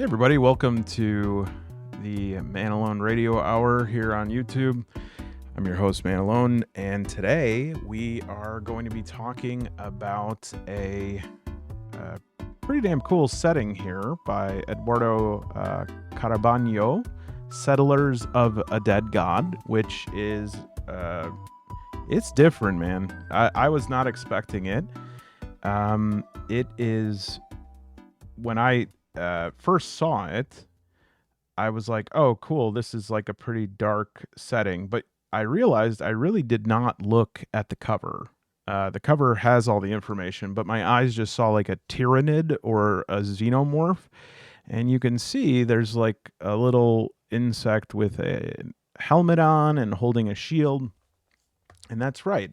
Everybody, welcome to the Man Alone Radio Hour here on YouTube. I'm your host, Man Alone, and today we are going to be talking about a pretty damn cool setting here by Eduardo Carabagno, Settlers of a Dead God, which is, it's different, man. I was not expecting it. It is, when I first saw it, I was like, oh, cool, this is like a pretty dark setting. But I realized I really did not look at the cover. The cover has all the information, but my eyes just saw like a tyrannid or a xenomorph. And you can see there's like a little insect with a helmet on and holding a shield. And that's right.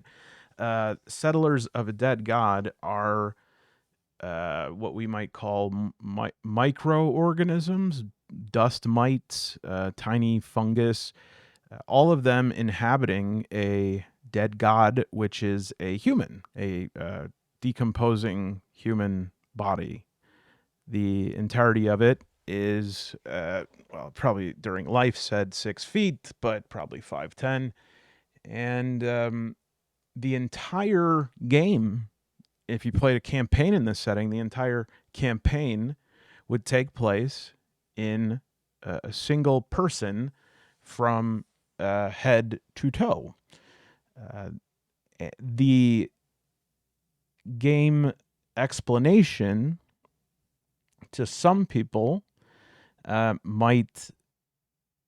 Settlers of a Dead God are what we might call microorganisms, dust mites, tiny fungus, all of them inhabiting a dead god, which is a human, a decomposing human body. The entirety of it is, well, probably during life said 6 feet, but probably 5'10". And the entire game, if you played a campaign in this setting, the entire campaign would take place in a single person from head to toe. The game explanation to some people might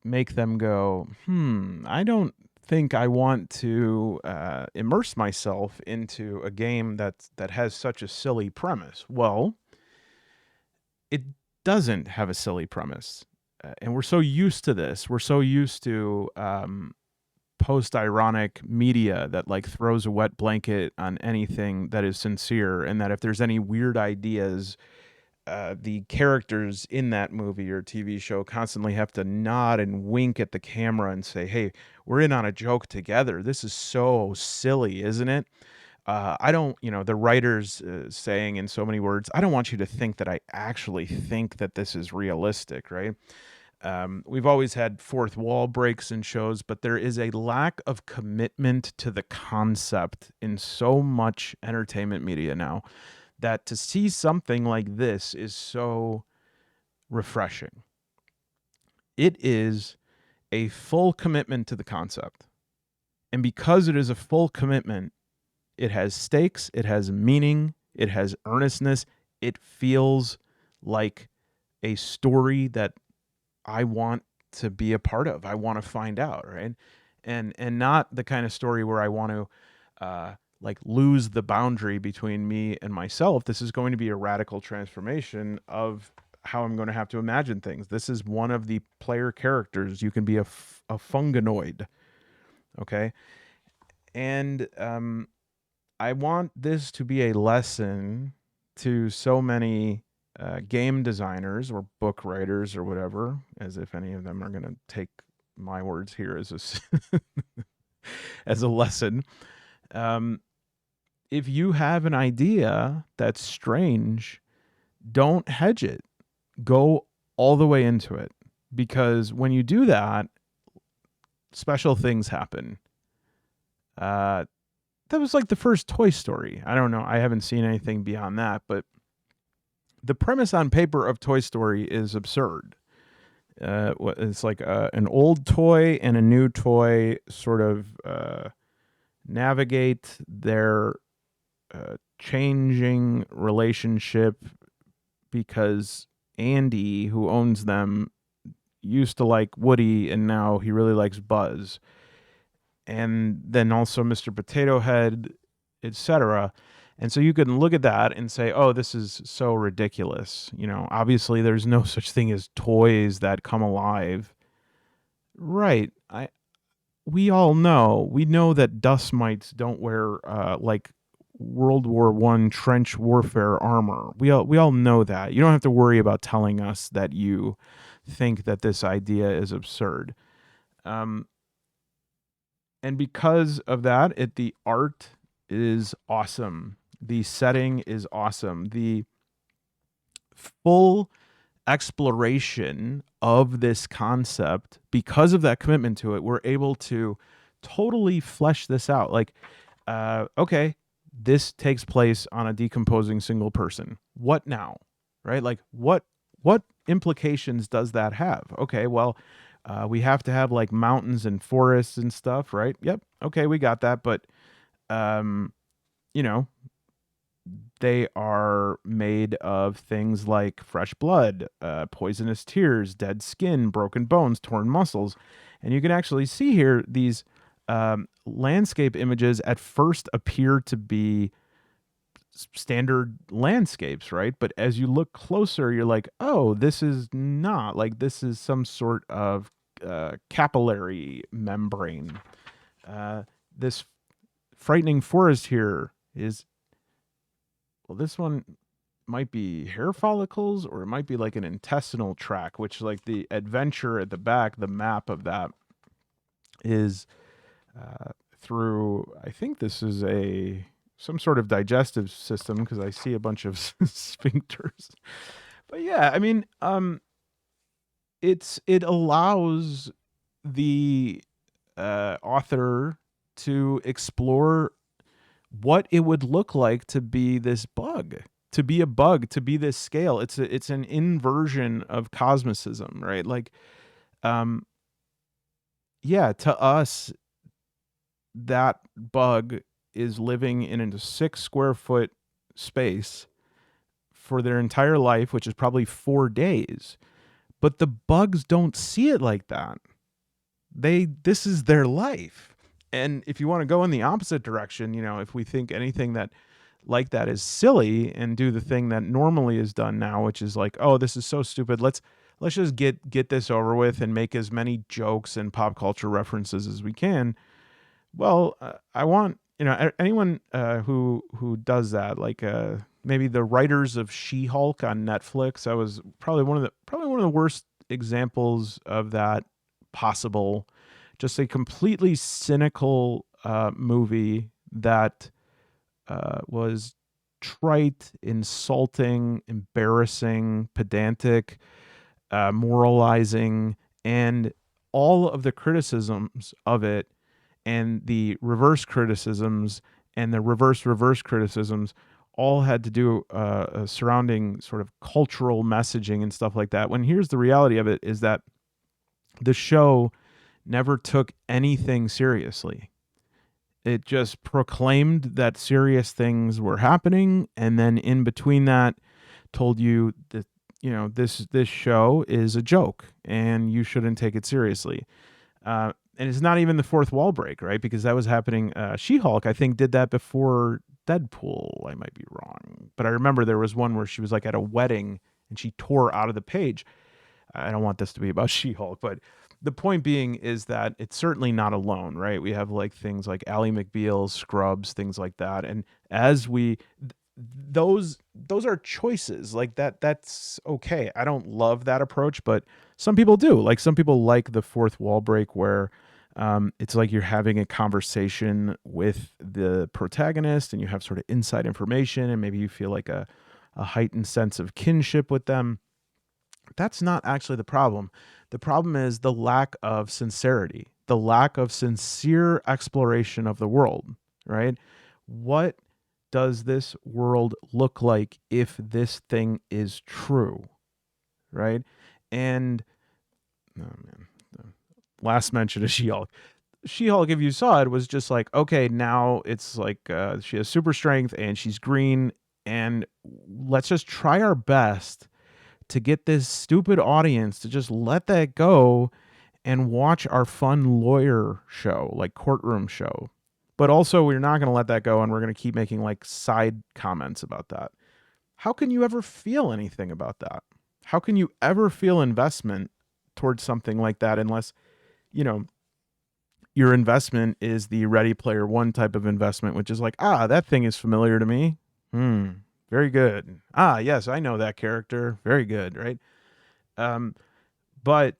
make them go, I don't think I want to immerse myself into a game that has such a silly premise. Well, it doesn't have a silly premise. And we're so used to this. We're so used to post-ironic media that like throws a wet blanket on anything that is sincere, and that if there's any weird ideas, the characters in that movie or TV show constantly have to nod and wink at the camera and say, hey, we're in on a joke together. This is so silly, isn't it? I don't, the writers saying in so many words, I don't want you to think that I actually think that this is realistic, right? We've always had fourth wall breaks in shows, but there is a lack of commitment to the concept in so much entertainment media now, that to see something like this is so refreshing. It is a full commitment to the concept. And because it is a full commitment, it has stakes, it has meaning, it has earnestness. It feels like a story that I want to be a part of. I want to find out, right? And not the kind of story where I want to like lose the boundary between me and myself. This is going to be a radical transformation of how I'm going to have to imagine things. This is one of the player characters. You can be a funganoid, okay? And I want this to be a lesson to so many game designers or book writers or whatever, as if any of them are going to take my words here as as a lesson. If you have an idea that's strange, don't hedge it. Go all the way into it, because when you do that, special things happen. That was like the first Toy Story. I don't know. I haven't seen anything beyond that, but the premise on paper of Toy Story is absurd. It's like an old toy and a new toy sort of navigate their changing relationship, because Andy, who owns them, used to like Woody and now he really likes Buzz. And then also Mr. Potato Head, etc. And so you can look at that and say, oh, this is so ridiculous. Obviously there's no such thing as toys that come alive. Right. We all know. We know that dust mites don't wear like World War I trench warfare armor. We all know that. You don't have to worry about telling us that you think that this idea is absurd. And because of that, the art is awesome. The setting is awesome. The full exploration of this concept, because of that commitment to it, we're able to totally flesh this out. Like, okay, this takes place on a decomposing single person. What now? Right? Like, what implications does that have? Okay, well, we have to have like mountains and forests and stuff, right? Yep. Okay, we got that, but um, you know, they are made of things like fresh blood, poisonous tears, dead skin, broken bones, torn muscles. And you can actually see here these landscape images at first appear to be standard landscapes, right? But as you look closer, you're like, oh, this is not. Like, this is some sort of capillary membrane. This frightening forest here is, well, this one might be hair follicles, or it might be like an intestinal tract, which, like, the adventure at the back, the map of that is through, I think this is a some sort of digestive system, because I see a bunch of sphincters. But yeah, I mean, it allows the author to explore what it would look like to be this bug, to be a bug, to be this scale. It's an inversion of cosmicism, right? Like, um, yeah, to us, that bug is living in a 6 square foot space for their entire life, which is probably 4 days. But the bugs don't see it like that. This is their life. And if you want to go in the opposite direction, if we think anything that like that is silly and do the thing that normally is done now, which is like, oh, this is so stupid. Let's just get this over with and make as many jokes and pop culture references as we can. Well, I want, anyone who does that, like maybe the writers of She-Hulk on Netflix. That was probably one of the worst examples of that possible. Just a completely cynical movie that was trite, insulting, embarrassing, pedantic, moralizing, and all of the criticisms of it, and the reverse criticisms, and the reverse criticisms, all had to do surrounding sort of cultural messaging and stuff like that. When here's the reality of it is that the show never took anything seriously. It just proclaimed that serious things were happening, and then in between that told you that, this show is a joke and you shouldn't take it seriously. And it's not even the fourth wall break, right? Because that was happening. She-Hulk, I think, did that before Deadpool. I might be wrong, but I remember there was one where she was like at a wedding and she tore out of the page. I don't want this to be about She-Hulk, but the point being is that it's certainly not alone, right? We have like things like Ally McBeal, Scrubs, things like that, and as we those are choices like that. That's okay. I don't love that approach, but some people do. Like, some people like the fourth wall break, where it's like you're having a conversation with the protagonist and you have sort of inside information, and maybe you feel like a heightened sense of kinship with them. That's not actually the problem. The problem is the lack of sincerity, the lack of sincere exploration of the world, right? What does this world look like if this thing is true, right? And, oh man, the last mention of She-Hulk. She-Hulk, if you saw it, was just like, okay, now it's like she has super strength and she's green, and let's just try our best to get this stupid audience to just let that go and watch our fun lawyer show, like courtroom show. But also, we're not going to let that go, and we're going to keep making like side comments about that. How can you ever feel anything about that? How can you ever feel investment towards something like that unless, you know, your investment is the Ready Player One type of investment, which is like, that thing is familiar to me. Very good. Yes, I know that character. Very good, right? Um, but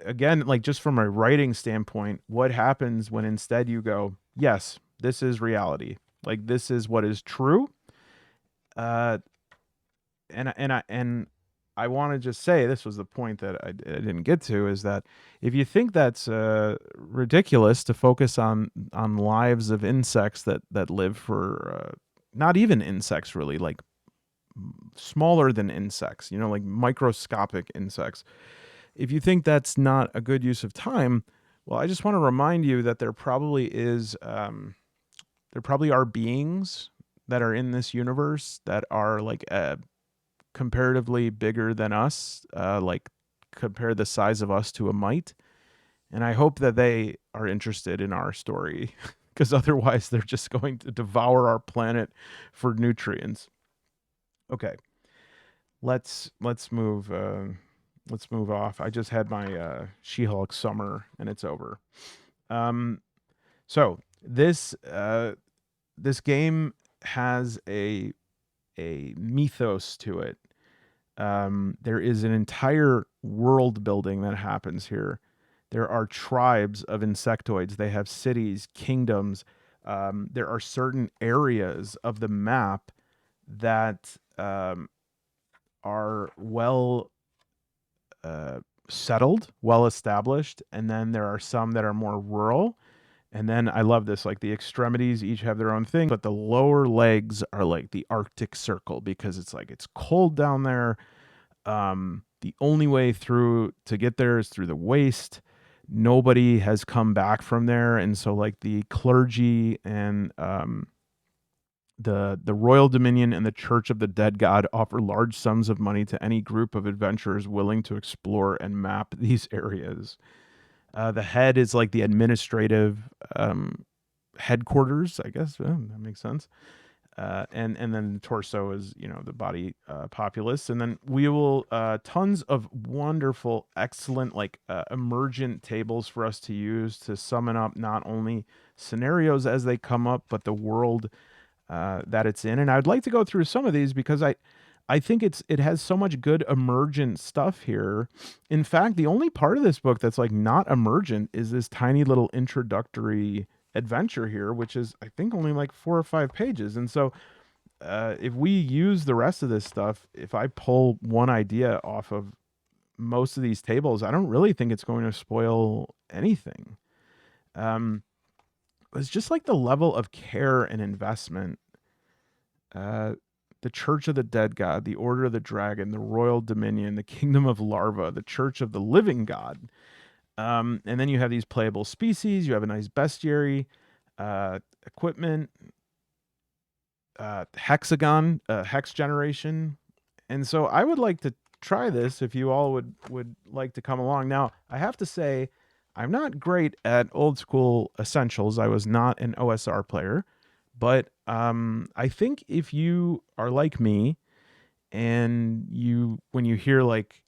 again, like, just from a writing standpoint, what happens when instead you go, yes, this is reality. Like, this is what is true. Uh, and I want to just say this was the point that I didn't get to, is that if you think that's ridiculous to focus on lives of insects that live for not even insects really, like smaller than insects, like microscopic insects. If you think that's not a good use of time, well, I just want to remind you that there probably are beings that are in this universe that are like comparatively bigger than us, like compare the size of us to a mite. And I hope that they are interested in our story because otherwise they're just going to devour our planet for nutrients. Okay, let's move let's move off. I just had my She-Hulk summer and it's over. Um, so this game has a mythos to it. There is an entire world building that happens here. There are tribes of insectoids. They have cities, kingdoms. There are certain areas of the map that are well settled, well established, and then there are some that are more rural. And then I love this, like the extremities each have their own thing, but the lower legs are like the Arctic Circle because it's like it's cold down there. The only way through to get there is through the waste. Nobody has come back from there, and so like the clergy and the Royal Dominion and the Church of the Dead God offer large sums of money to any group of adventurers willing to explore and map these areas. The head is like the administrative headquarters, I guess. That makes sense. And then the torso is the body populace, and then we will tons of wonderful, excellent like emergent tables for us to use to summon up not only scenarios as they come up, but the world that it's in. And I'd like to go through some of these because I think it has so much good emergent stuff here. In fact, the only part of this book that's like not emergent is this tiny little introductory adventure here, which is I think only like 4 or 5 pages. And so if we use the rest of this stuff, if I pull one idea off of most of these tables, I don't really think it's going to spoil anything. It's just like the level of care and investment. Uh, the Church of the Dead God, the Order of the Dragon, the Royal Dominion, the Kingdom of Larva, the Church of the Living God. And then you have these playable species. You have a nice bestiary, equipment, hexagon, hex generation. And so I would like to try this if you all would like to come along. Now, I have to say, I'm not great at old school essentials. I was not an OSR player, but I think if you are like me and when you hear like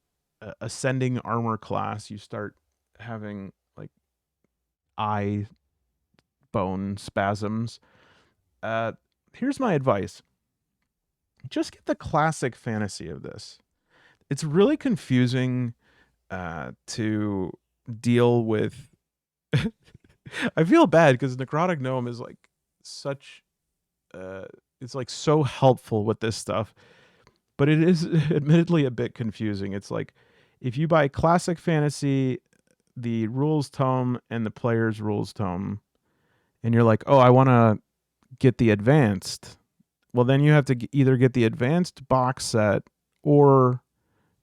ascending armor class, you start having like eye bone spasms. Uh, Here's my advice: just get the classic fantasy of this. It's really confusing to deal with. I feel bad because Necrotic Gnome is like such. It's like so helpful with this stuff, but it is admittedly a bit confusing. It's like if you buy classic fantasy, the rules tome and the player's rules tome, and you're like, oh, I want to get the advanced. Well, then you have to either get the advanced box set or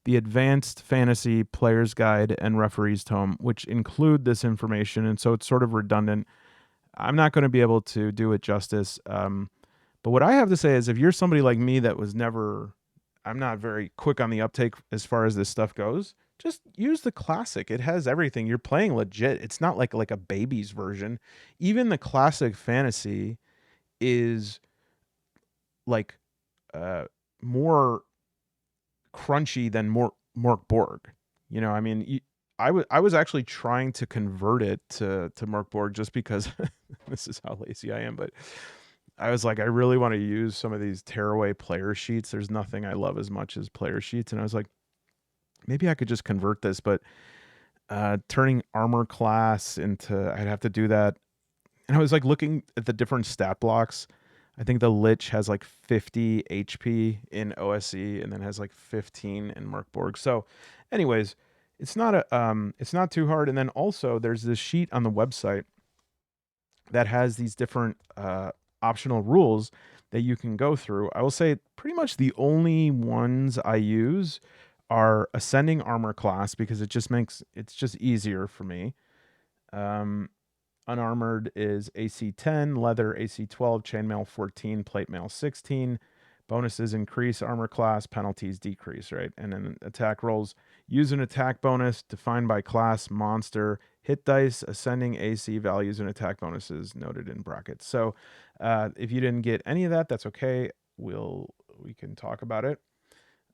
the advanced fantasy player's guide and referee's tome, which include this information. And so it's sort of redundant. I'm not going to be able to do it justice. But what I have to say is if you're somebody like me that was never, I'm not very quick on the uptake as far as this stuff goes, just use the classic. It has everything. You're playing legit. It's not like a baby's version. Even the classic fantasy is like more crunchy than Mork Borg. I mean, I was actually trying to convert it to Mork Borg just because this is how lazy I am. But I was like, I really want to use some of these tearaway player sheets. There's nothing I love as much as player sheets, and I was like, maybe I could just convert this. But turning armor class into, I'd have to do that. And I was like looking at the different stat blocks. I think the Lich has like 50 HP in OSE and then has like 15 in Merkborg. So, anyways, it's not too hard. And then also there's this sheet on the website that has these different optional rules that you can go through. I will say pretty much the only ones I use are ascending armor class because it's just easier for me. Um, Unarmored is AC 10, leather AC 12, chainmail 14, plate mail 16. Bonuses increase armor class, penalties decrease, right? And then attack rolls use an attack bonus defined by class, monster, hit dice, ascending AC values, and attack bonuses noted in brackets. So if you didn't get any of that, that's okay. We can talk about it.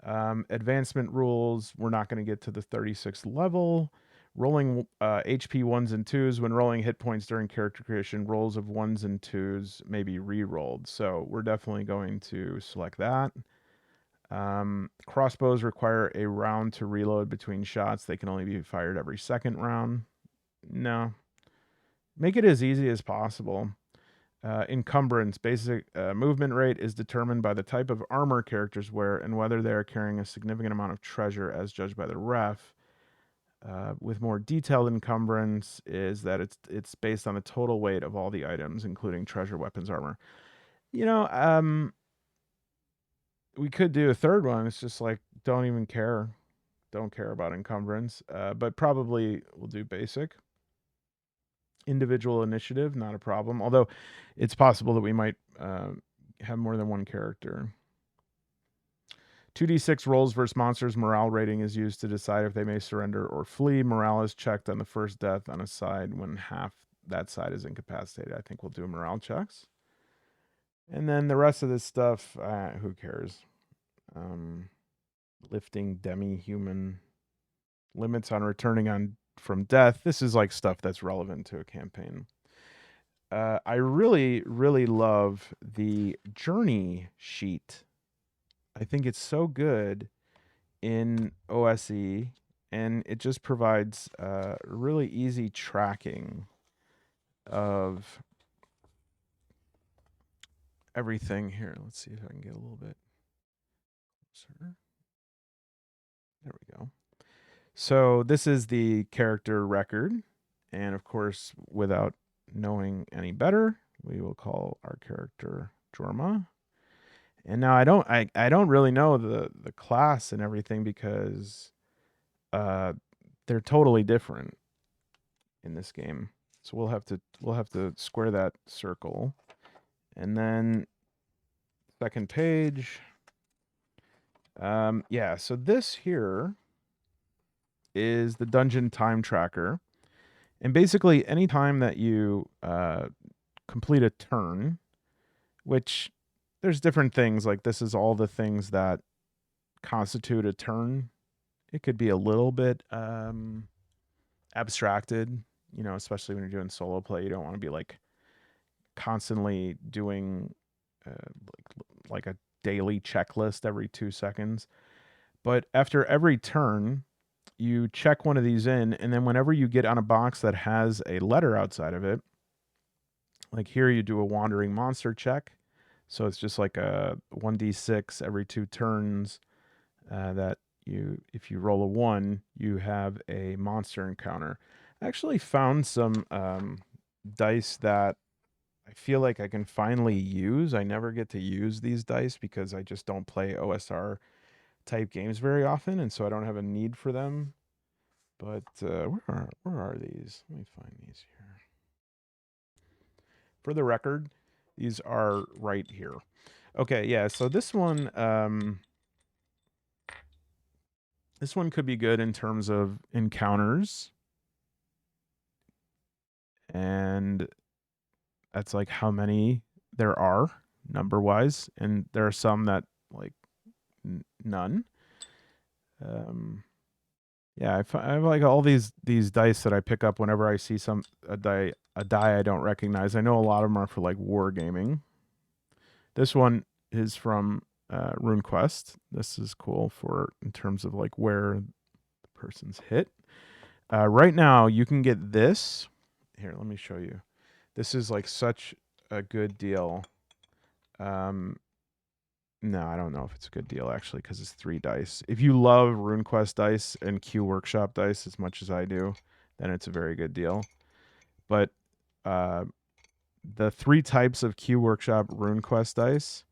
Advancement rules, we're not going to get to the 36th level. Rolling HP 1s and 2s. When rolling hit points during character creation, rolls of 1s and 2s may be re-rolled. So we're definitely going to select that. Crossbows require a round to reload between shots. They can only be fired every second round. No. Make it as easy as possible. Encumbrance. Basic movement rate is determined by the type of armor characters wear and whether they are carrying a significant amount of treasure as judged by the ref. With more detailed encumbrance is that it's based on the total weight of all the items, including treasure, weapons, armor. You know, we could do a third one. It's just like don't even care, don't care about encumbrance. But probably we'll do basic. Individual initiative, not a problem. Although it's possible that we might have more than one character. 2d6 rolls versus monsters. Morale rating is used to decide if they may surrender or flee. Morale is checked on the first death on a side when half that side is incapacitated. I think we'll do morale checks. And then the rest of this stuff, who cares? Lifting demi-human. Limits on returning on from death. This is like stuff that's relevant to a campaign. I really, really love the journey sheet. I think it's so good in OSE, and it just provides really easy tracking of everything. Here, let's see if I can get a little bit closer. There we go. So this is the character record, and of course, without knowing any better, we will call our character Jorma. And now I don't really know the class and everything because they're totally different in this game. So we'll have to square that circle. And then second page. Yeah, so this here is the dungeon time tracker. And basically any time that you complete a turn, which there's different things, like this is all the things that constitute a turn. It could be a little bit abstracted, you know, especially when you're doing solo play. You don't want to be like constantly doing like a daily checklist every 2 seconds. But after every turn, you check one of these in, and then whenever you get on a box that has a letter outside of it, like here you do a wandering monster check. So it's just like a 1d6 every 2 turns that if you roll a 1, you have a monster encounter. I actually found some dice that I feel like I can finally use. I never get to use these dice because I just don't play OSR type games very often, and so I don't have a need for them. But where are these? Let me find these here. For the record, these are right here. Okay, yeah. So this one could be good in terms of encounters, and that's like how many there are number wise, and there are some that like none. Yeah, I have like all these dice that I pick up whenever I see a die I don't recognize. I know a lot of them are for like wargaming. This one is from RuneQuest. This is cool for in terms of like where the person's hit. Right now, you can get this. Here, let me show you. This is like such a good deal. Um, no, I don't know if it's a good deal actually because it's 3 dice. If you love RuneQuest dice and Q Workshop dice as much as I do, then it's a very good deal. But uh, the 3 types of Q Workshop RuneQuest dice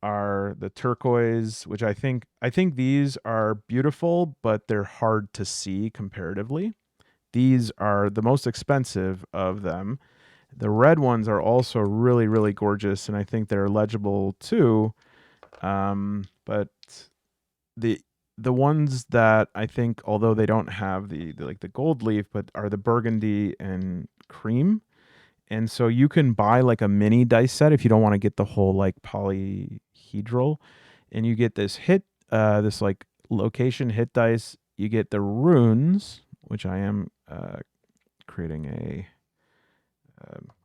are the turquoise, which I think these are beautiful, but they're hard to see comparatively. These are the most expensive of them. The red ones are also really, really gorgeous, and I think they're legible too. But the the ones that I think, although they don't have like the gold leaf, but are the burgundy and cream. And so you can buy like a mini dice set if you don't want to get the whole like polyhedral, and you get this like location hit dice. You get the runes, which I am creating a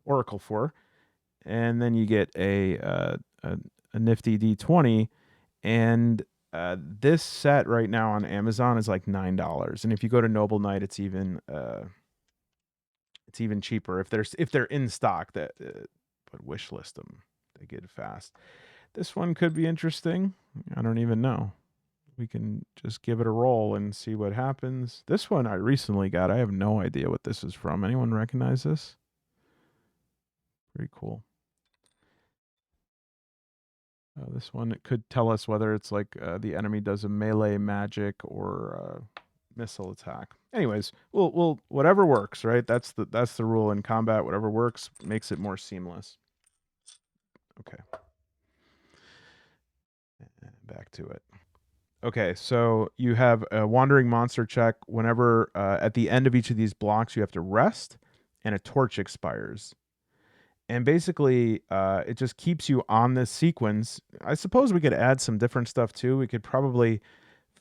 oracle for, and then you get a nifty D20. And this set right now on Amazon is like $9, and if you go to Noble Knight, it's even cheaper if they're in stock. But wish list them; they get fast. This one could be interesting. I don't even know. We can just give it a roll and see what happens. This one I recently got. I have no idea what this is from. Anyone recognize this? Pretty cool. This one, it could tell us whether it's like the enemy does a melee magic or missile attack. Anyways, we'll whatever works, right? That's the rule in combat. Whatever works makes it more seamless. Okay, back to it. Okay, so you have a wandering monster check. Whenever at the end of each of these blocks, you have to rest, and a torch expires. And basically, it just keeps you on this sequence. I suppose we could add some different stuff too. We could probably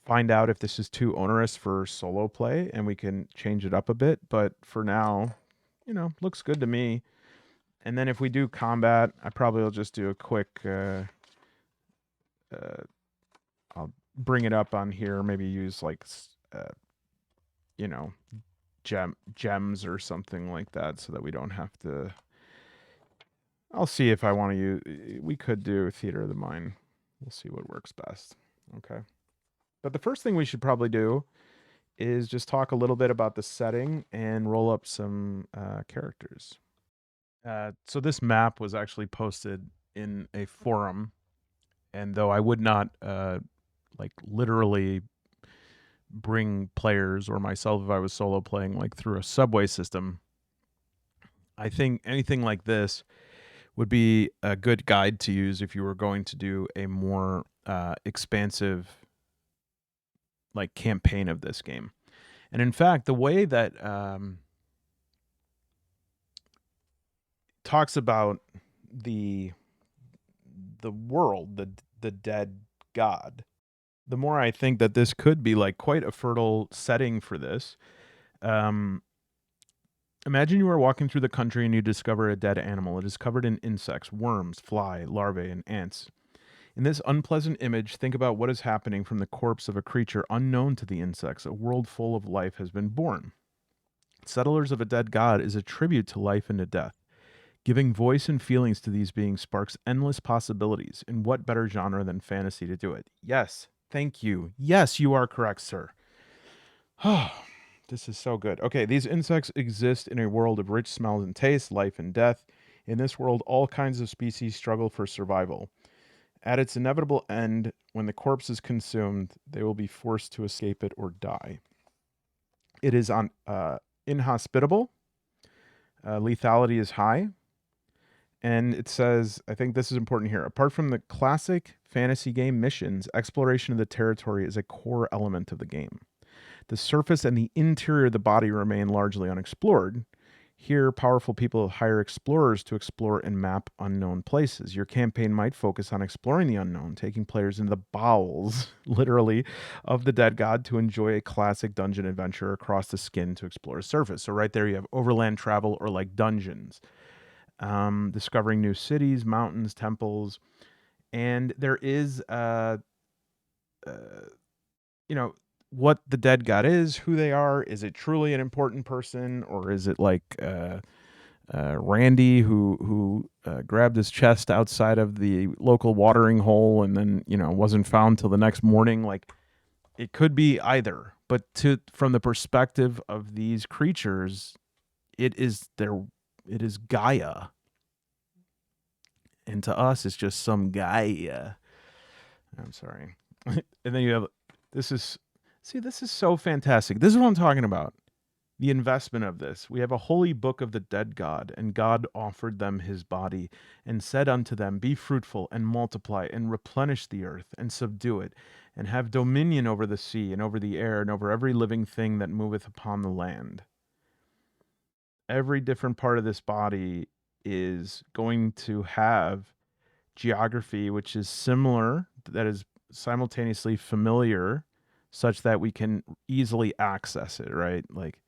find out if this is too onerous for solo play, and we can change it up a bit. But for now, looks good to me. And then if we do combat, I probably will just do a quick. Uh, I'll bring it up on here. Maybe use like you know gems or something like that, so that we don't have to. I'll see if I want to use. We could do theater of the mind. We'll see what works best. Okay. But the first thing we should probably do is just talk a little bit about the setting and roll up some characters. So this map was actually posted in a forum, and though I would not like literally bring players or myself if I was solo playing like through a subway system, I think anything like this would be a good guide to use if you were going to do a more expansive like campaign of this game. And in fact, the way that talks about the the world, the dead god, the more I think that this could be like quite a fertile setting for this. Um, Imagine you are walking through the country and you discover a dead animal. It is covered in insects, worms, fly, larvae, and ants. In this unpleasant image, think about what is happening from the corpse of a creature unknown to the insects. A world full of life has been born. Settlers of a Dead God is a tribute to life and to death. Giving voice and feelings to these beings sparks endless possibilities. In what better genre than fantasy to do it? Yes, thank you. Yes, you are correct, sir. Oh, this is so good. Okay, these insects exist in a world of rich smells and tastes, life and death. In this world, all kinds of species struggle for survival. At its inevitable end, when the corpse is consumed, they will be forced to escape it or die. It is inhospitable. Lethality is high. And it says, I think this is important here. Apart from the classic fantasy game missions, exploration of the territory is a core element of the game. The surface and the interior of the body remain largely unexplored. Here, powerful people hire explorers to explore and map unknown places. Your campaign might focus on exploring the unknown, taking players into the bowels, literally, of the dead god to enjoy a classic dungeon adventure across the skin to explore a surface. So, right there, you have overland travel or like dungeons, discovering new cities, mountains, temples. And there is, uh, you know, what the dead god is, who they are. Is it truly an important person, or is it like Randy who grabbed his chest outside of the local watering hole and then wasn't found till the next morning. Like it could be either, but from the perspective of these creatures, it is Gaia, and to us, it's just some Gaia. I'm sorry. And then you have this is this is so fantastic. This is what I'm talking about. The investment of this. We have a holy book of the dead God, and God offered them his body, and said unto them, be fruitful, and multiply, and replenish the earth, and subdue it, and have dominion over the sea, and over the air, and over every living thing that moveth upon the land. Every different part of this body is going to have geography which is similar, that is simultaneously familiar, such that we can easily access it, right? Like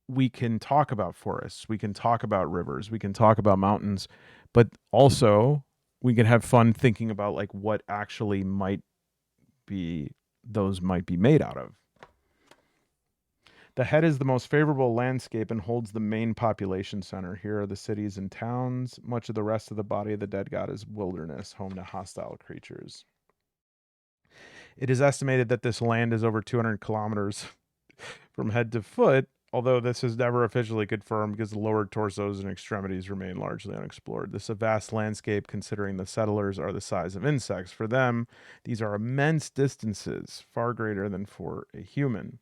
we can talk about forests, we can talk about rivers, we can talk about mountains, but also we can have fun thinking about like what actually might be made out of. The head is the most favorable landscape and holds the main population center. Here are the cities and towns. Much of the rest of the body of the dead god is wilderness, home to hostile creatures. It is estimated that this land is over 200 kilometers from head to foot, although this is never officially confirmed because the lower torsos and extremities remain largely unexplored. This is a vast landscape considering the settlers are the size of insects. For them, these are immense distances, far greater than for a human.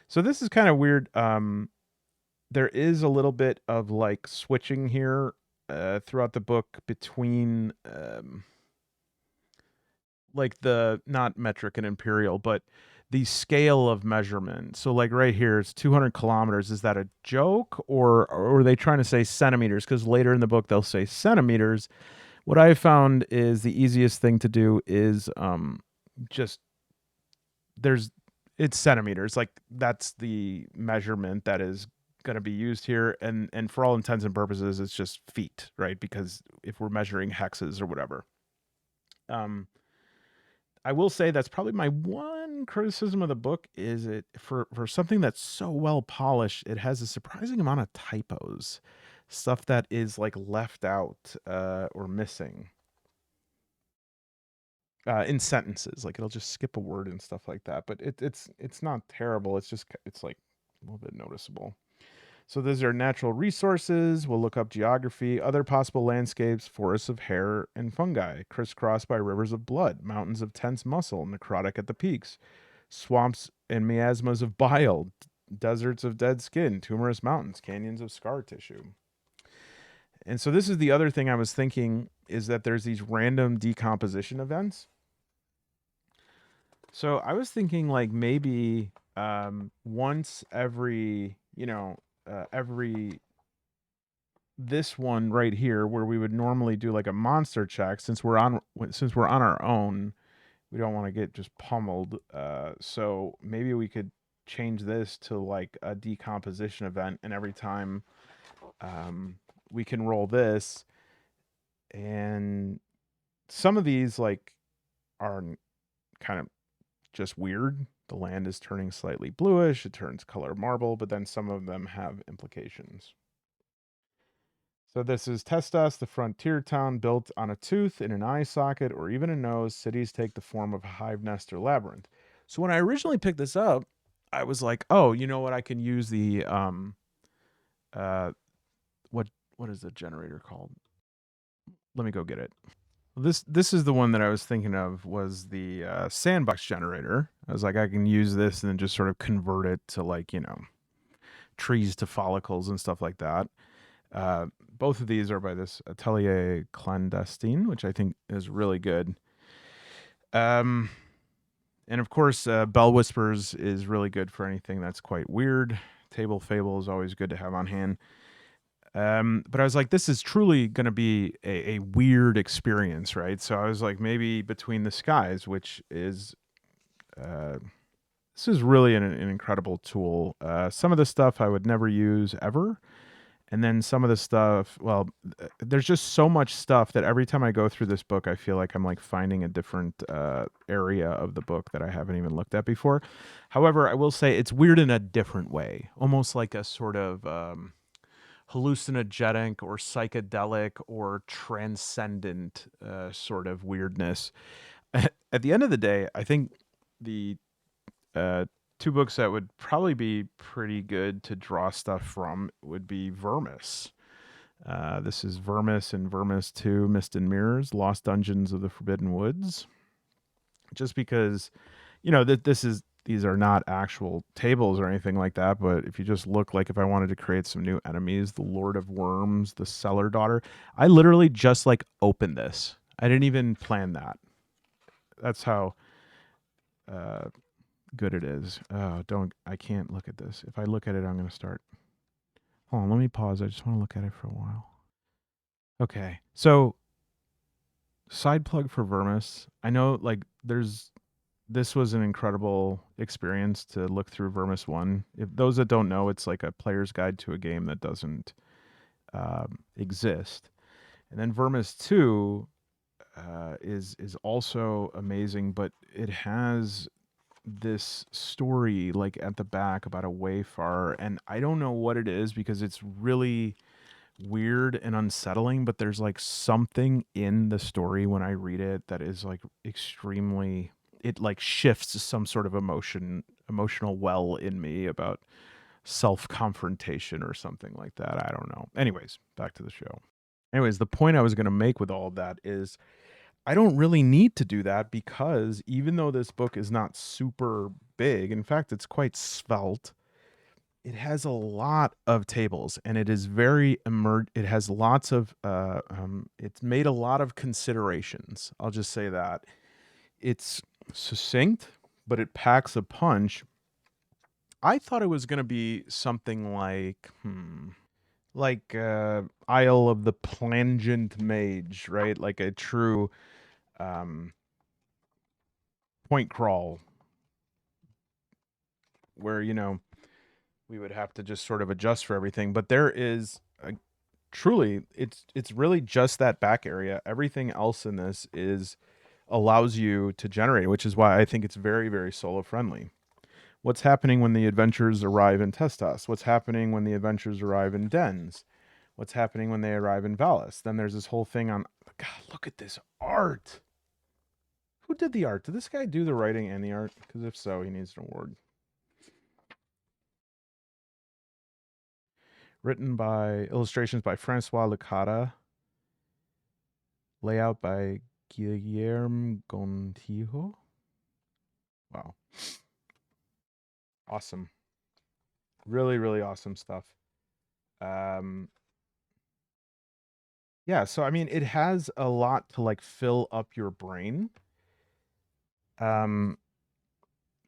So this is kind of weird. There is a little bit of like switching here throughout the book between like the not metric and imperial, but the scale of measurement. So like right here, it's 200 kilometers. Is that a joke, or are they trying to say centimeters? Because later in the book they'll say centimeters. What I found is the easiest thing to do is just there's it's centimeters. Like that's the measurement that is going to be used here, and for all intents and purposes, it's just feet, right? Because if we're measuring hexes or whatever. Um, I will say that's probably my one criticism of the book is it for something that's so well polished, it has a surprising amount of typos, stuff that is like left out or missing in sentences. Like it'll just skip a word and stuff like that. But it's not terrible. It's like a little bit noticeable. So those are natural resources. We'll look up geography, other possible landscapes, forests of hair and fungi, crisscrossed by rivers of blood, mountains of tense muscle, necrotic at the peaks, swamps and miasmas of bile, deserts of dead skin, tumorous mountains, canyons of scar tissue. And so this is the other thing I was thinking is that there's these random decomposition events. So I was thinking like maybe once every, every this one right here where we would normally do like a monster check since we're on our own, we don't want to get just pummeled. So maybe we could change this to like a decomposition event, and every time we can roll this, and some of these like are kind of just weird. The land is turning slightly bluish, it turns color marble, but then some of them have implications. So this is Testas, the frontier town built on a tooth, in an eye socket, or even a nose. Cities take the form of a hive nest or labyrinth. So when I originally picked this up, I was like, oh, you know what? I can use the uh what is the generator called? Let me go get it. This is the one that I was thinking of was the sandbox generator. I was like, I can use this and then just sort of convert it to like trees to follicles and stuff like that. Both of these are by this Atelier Clandestine, which I think is really good. Um, and of course, Bell Whispers is really good for anything that's quite weird. Table Fable is always good to have on hand. But I was like, this is truly going to be a weird experience, right? So I was like, maybe Between the Skies, which is this is really an incredible tool. Some of the stuff I would never use ever. And then some of the stuff, well, there's just so much stuff that every time I go through this book, I feel like I'm like finding a different area of the book that I haven't even looked at before. However, I will say it's weird in a different way, almost like a sort of hallucinogenic or psychedelic or transcendent sort of weirdness. At the end of the day, I think the uh, two books that would probably be pretty good to draw stuff from would be Vermis. This is Vermis and Vermis 2 Mist and Mirrors, Lost Dungeons of the Forbidden Woods. Just because, that these are not actual tables or anything like that, but if you just look, like, if I wanted to create some new enemies, the Lord of Worms, the Cellar Daughter, I literally just like opened this. I didn't even plan that. That's how uh, good it is. Oh, I can't look at this. If I look at it, I'm going to start. Hold on, let me pause. I just want to look at it for a while. Okay. So, side plug for Vermis. I know, like, this was an incredible experience to look through Vermis 1. If those that don't know, it's like a player's guide to a game that doesn't exist. And then Vermis 2 is also amazing, but it has this story like at the back about a wayfarer, and I don't know what it is because it's really weird and unsettling, but there's like something in the story when I read it that is like extremely, it like shifts some sort of emotional well in me about self-confrontation or something like that. I don't know. Anyways, back to the show. Anyways, the point I was going to make with all of that is I don't really need to do that because even though this book is not super big, in fact, it's quite svelte, it has a lot of tables and it is very it has lots of it's made a lot of considerations. I'll just say that. It's succinct, but it packs a punch. I thought it was going to be something like Isle of the Plangent Mage, right? Like a true um point crawl where, we would have to just sort of adjust for everything, but there is a truly, it's really just that back area. Everything else in this is allows you to generate, which is why I think it's very, very solo friendly. What's happening when the adventurers arrive in Testos? What's happening when the adventurers arrive in Dens? What's happening when they arrive in Valis? Then there's this whole thing on, God, look at this art. Who did the art? Did this guy do the writing and the art? Because if so, he needs an award. Written by, illustrations by Francois Licata, layout by Guillermo Gontijo. Wow. Awesome. Really, really awesome stuff. Um, yeah, so I mean, it has a lot to like fill up your brain um,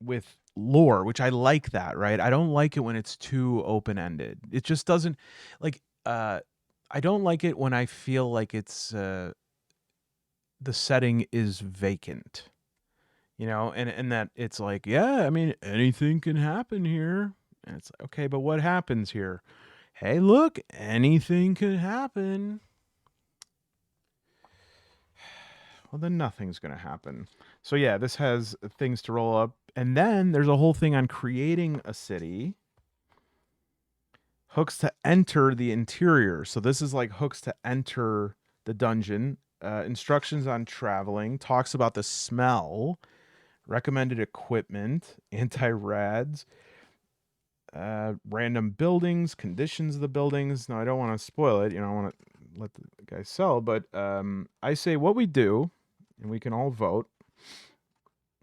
with lore, which I like that, right? I don't like it when it's too open ended. It just doesn't like. I don't like it when I feel like it's the setting is vacant, and that it's like, yeah, I mean, anything can happen here. And it's like, okay, but what happens here? Hey, look, anything could happen. Well, then nothing's going to happen. So, yeah, this has things to roll up. And then there's a whole thing on creating a city, hooks to enter the interior. So, this is like hooks to enter the dungeon, instructions on traveling, talks about the smell, recommended equipment, anti-rads, random buildings, conditions of the buildings. Now, I don't want to spoil it. I want to let the guy sell, but I say what we do, and we can all vote.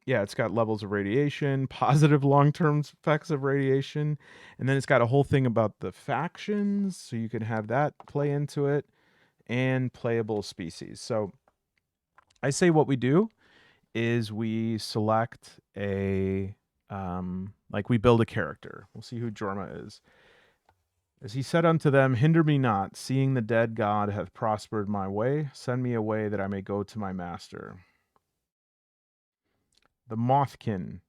Yeah, it's got levels of radiation, positive long-term effects of radiation, and then it's got a whole thing about the factions, so you can have that play into it, and playable species. So I say what we do is we select like we build a character. We'll see who Jorma is. As he said unto them, hinder me not, seeing the dead god hath prospered my way. Send me away that I may go to my master. The Mothkin.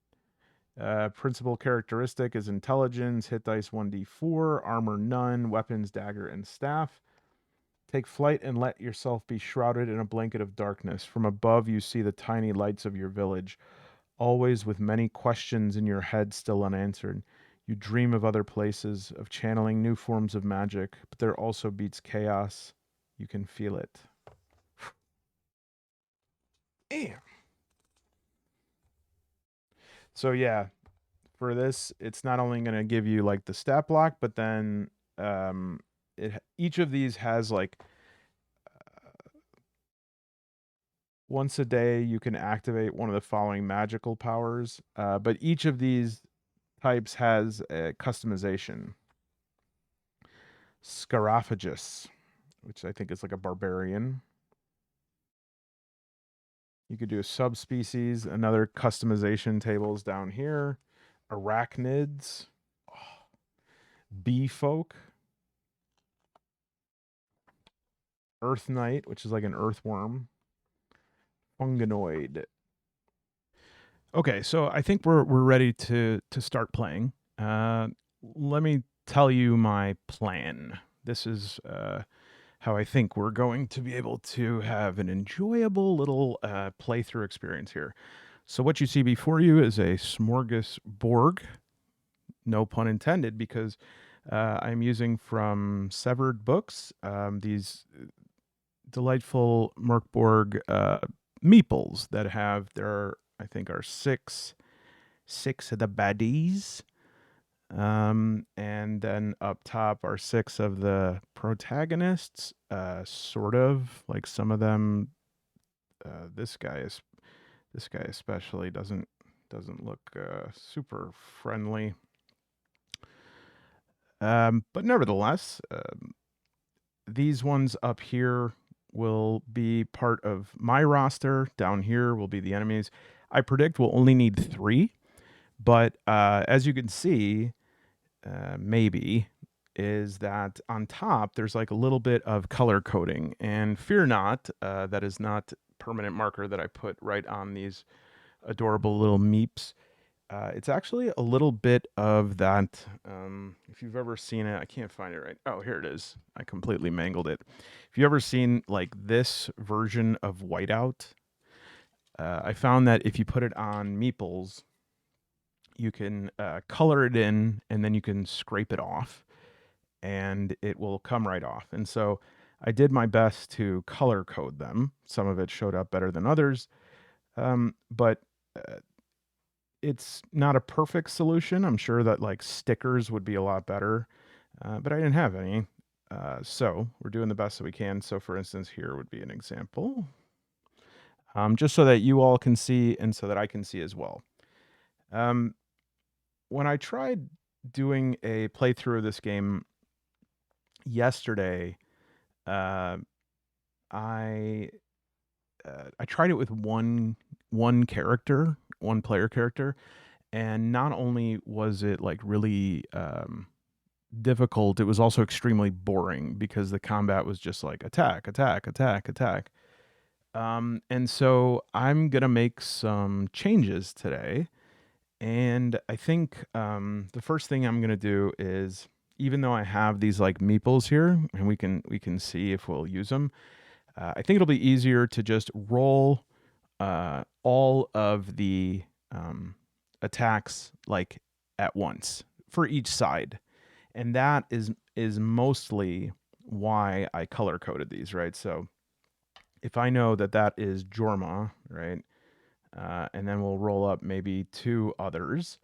Principal characteristic is intelligence, hit dice 1d4, armor none, weapons, dagger, and staff. Take flight and let yourself be shrouded in a blanket of darkness. From above you see the tiny lights of your village, always with many questions in your head still unanswered. You dream of other places, of channeling new forms of magic, but there also beats chaos. You can feel it. Damn. So yeah, for this, it's not only going to give you like the stat block, but then um, each of these has like once a day you can activate one of the following magical powers. But each of these types has a customization. Scaraphagus, which I think is like a barbarian. You could do a subspecies, another customization tables down here. Arachnids, bee folk, earth knight, which is like an earthworm, funganoid. Okay, so I think we're ready to start playing. Uh, Let me tell you my plan. This is how I think we're going to be able to have an enjoyable little playthrough experience here. So what you see before you is a smorgasbord, no pun intended, because I'm using from Severed Books these delightful Merkborg meeples that have there I think are six of the baddies. And then up top are six of the protagonists. Sort of like some of them. This guy is this guy especially doesn't look super friendly. But nevertheless, these ones up here will be part of my roster. Down here will be the enemies. I predict we'll only need three, but as you can see, maybe is that on top there's like a little bit of color coding. And fear not, that is not permanent marker that I put right on these adorable little meeps. It's actually a little bit of that. If you've ever seen it, I can't find it right. Oh, here it is. I completely mangled it. If you ever seen like this version of whiteout, I found that if you put it on meeples, you can color it in and then you can scrape it off and it will come right off. And so I did my best to color code them. Some of it showed up better than others, but uh, it's not a perfect solution. I'm sure that like stickers would be a lot better, but I didn't have any. So we're doing the best that we can. So for instance, here would be an example, just so that you all can see and so that I can see as well. Um, when I tried doing a playthrough of this game yesterday, uh, I I tried it with one character, one player character, and not only was it like really difficult, it was also extremely boring because the combat was just like attack, attack, attack, attack. And so I'm gonna make some changes today, and I think the first thing I'm gonna do is, even though I have these like meeples here, and we can see if we'll use them. I think it'll be easier to just roll all of the attacks like at once for each side, and that is mostly why I color coded these, right? So if I know that that is Jorma, right, and then we'll roll up maybe two others,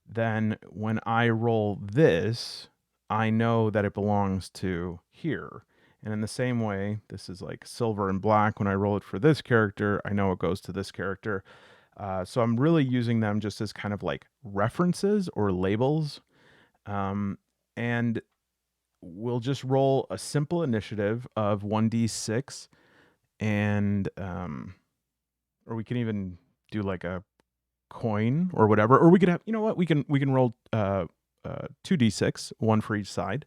then when I roll this, I know that it belongs to here. And in the same way, this is like silver and black. When I roll it for this character, I know it goes to this character. So I'm really using them just as kind of like references or labels. And we'll just roll a simple initiative of 1d6 and or we can even do like a coin or whatever, or we could have, you know what, we can roll 2d6, one for each side,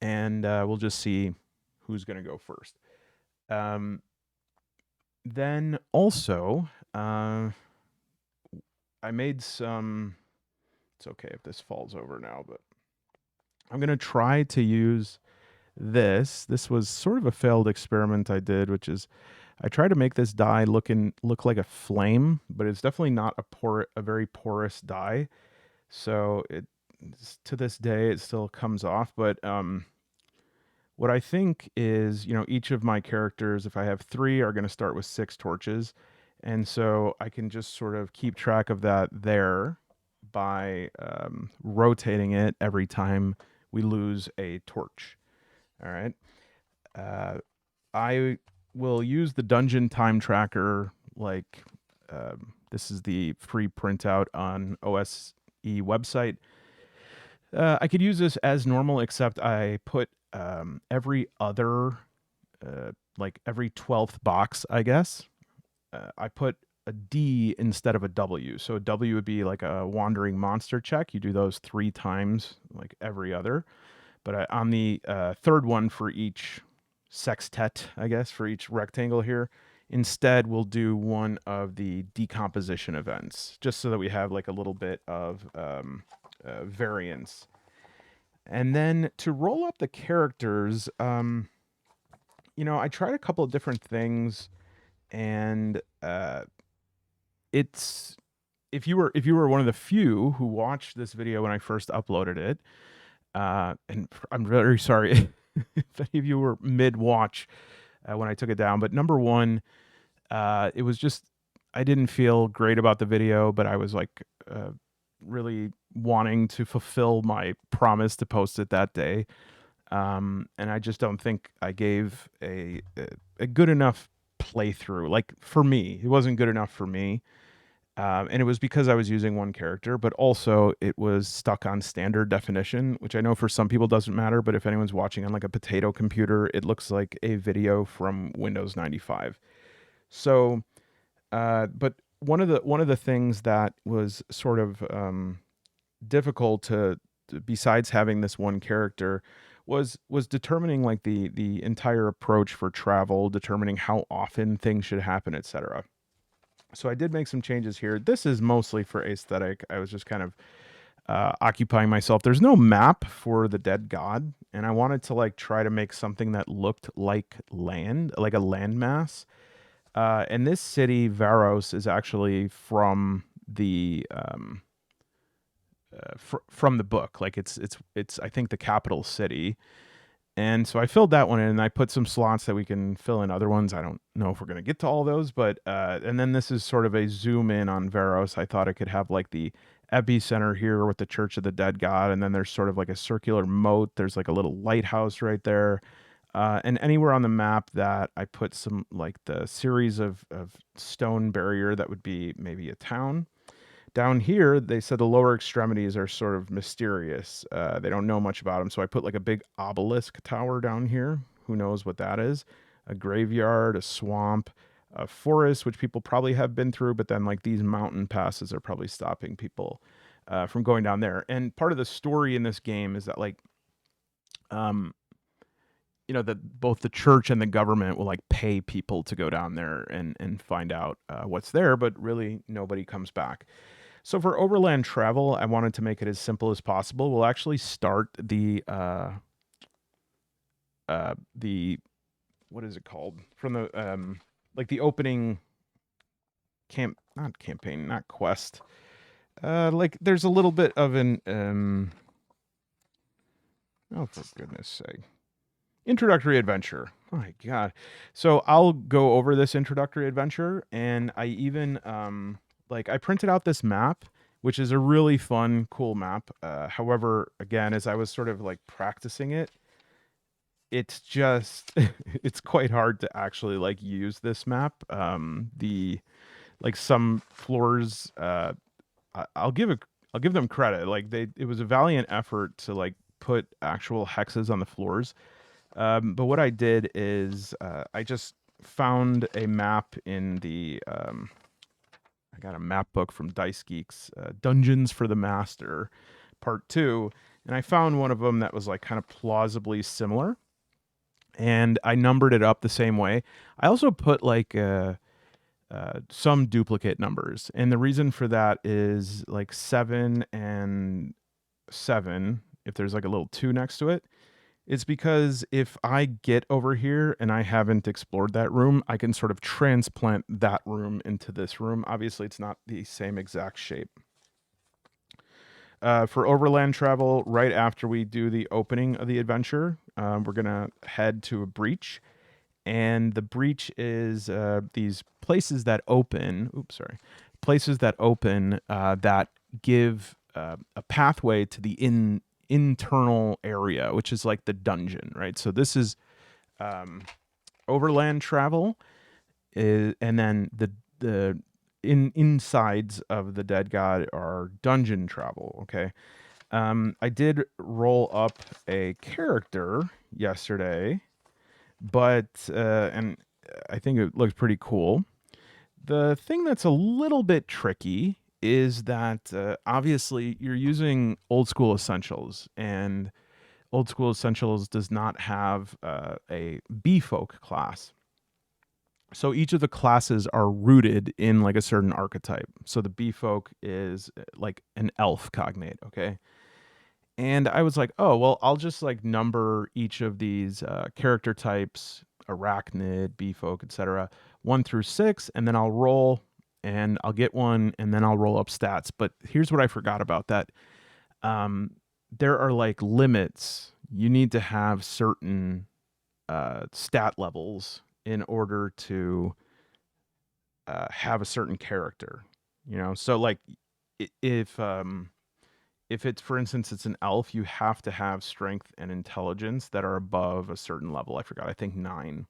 and we'll just see who's going to go first. Um, then also, I made some. It's okay if this falls over now, but I'm going to try to use this. This was sort of a failed experiment I did, which is I tried to make this die look like a flame, but it's definitely not a very porous die. So to this day it still comes off, but what I think is, each of my characters, if I have 3, are going to start with 6 torches. And so I can just sort of keep track of that there by rotating it every time we lose a torch. All right. Uh, I will use the dungeon time tracker. Like, this is the free printout on OSE website. I could use this as normal, except I put every other, like every 12th box, I guess, I put a D instead of a W. So a W would be like a wandering monster check. You do those 3 times, like every other. But on the third one for each sextet, I guess, for each rectangle here, instead we'll do one of the decomposition events, just so that we have like a little bit of variance. And then to roll up the characters, I tried a couple of different things, and it's if you were one of the few who watched this video when I first uploaded it, and I'm very sorry if any of you were mid watch when I took it down. But number one, it was just I didn't feel great about the video, but I was like really wanting to fulfill my promise to post it that day. And I just don't think I gave a good enough playthrough. Like for me, it wasn't good enough for me. And it was because I was using one character, but also it was stuck on standard definition, which I know for some people doesn't matter. But if anyone's watching on like a potato computer, it looks like a video from Windows 95. So, but one of the things that was sort of difficult besides having this one character was determining like the entire approach for travel, determining how often things should happen, etc. So I did make some changes here. This is mostly for aesthetic. I was just kind of occupying myself. There's no map for the dead god, and I wanted to like try to make something that looked like land, like a landmass. And this city, Varos, is actually from the from the book. Like it's I think the capital city. And so I filled that one in, and I put some slots that we can fill in other ones. I don't know if we're going to get to all those, but and then this is sort of a zoom in on Varos. I thought it could have like the epicenter here with the Church of the Dead God, and then there's sort of like a circular moat. There's like a little lighthouse right there. And anywhere on the map that I put some like the series of stone barrier, that would be maybe a town. Down here, they said the lower extremities are sort of mysterious. They don't know much about them, so I put like a big obelisk tower down here. Who knows what that is? A graveyard, a swamp, a forest, which people probably have been through, but then like these mountain passes are probably stopping people from going down there. And part of the story in this game is that like, um, that both the church and the government will like pay people to go down there and find out what's there, but really nobody comes back. So for overland travel, I wanted to make it as simple as possible. We'll actually start the what is it called, from the like the opening not campaign, not quest. Like there's a little bit of an oh, for goodness sake, introductory adventure. Oh my god. So I'll go over this introductory adventure, and I even like I printed out this map, which is a really fun, cool map. However, again, as I was sort of like practicing it, it's just it's quite hard to actually like use this map. The like some floors, I'll give them credit. Like it was a valiant effort to like put actual hexes on the floors. But what I did is I just found a map in the I got a map book from Dice Geeks, Dungeons for the Master, Part 2, and I found one of them that was like kind of plausibly similar, and I numbered it up the same way. I also put like some duplicate numbers, and the reason for that is like 7 and 7, if there's like a little 2 next to it, it's because if I get over here and I haven't explored that room, I can sort of transplant that room into this room. Obviously, it's not the same exact shape. for overland travel, right after we do the opening of the adventure, we're gonna head to a breach, and the breach is these places that open. Oops, sorry, places that open that give a pathway to the internal area, which is like the dungeon, right? So this is overland travel, and then the insides of the dead god are dungeon travel. Okay. I did roll up a character yesterday, but and I think it looks pretty cool. The thing that's a little bit tricky is that obviously you're using old school essentials, and old school essentials does not have a B folk class. So each of the classes are rooted in like a certain archetype. So the B folk is like an elf cognate, okay? And I was like, oh, well, I'll just like number each of these character types, arachnid, B folk, etc., 1 through 6, and then I'll roll and I'll get one and then I'll roll up stats. But here's what I forgot about that. Um, there are like limits. You need to have certain stat levels in order to have a certain character, you know? So like if it's, for instance, it's an elf, you have to have strength and intelligence that are above a certain level. I forgot, I think 9.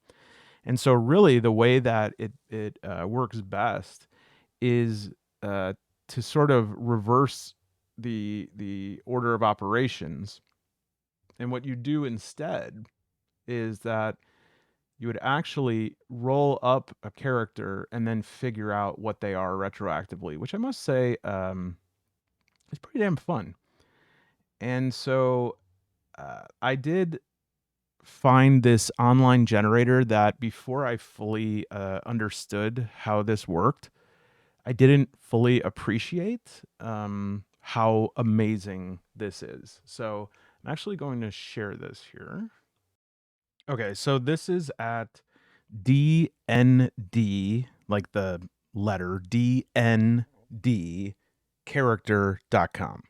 And so really the way that it works best is to sort of reverse the order of operations. And what you do instead is that you would actually roll up a character and then figure out what they are retroactively, which I must say is pretty damn fun. And so I did find this online generator that before I fully understood how this worked, I didn't fully appreciate how amazing this is. So I'm actually going to share this here. Okay, so this is at DND, like the letter DND character.com.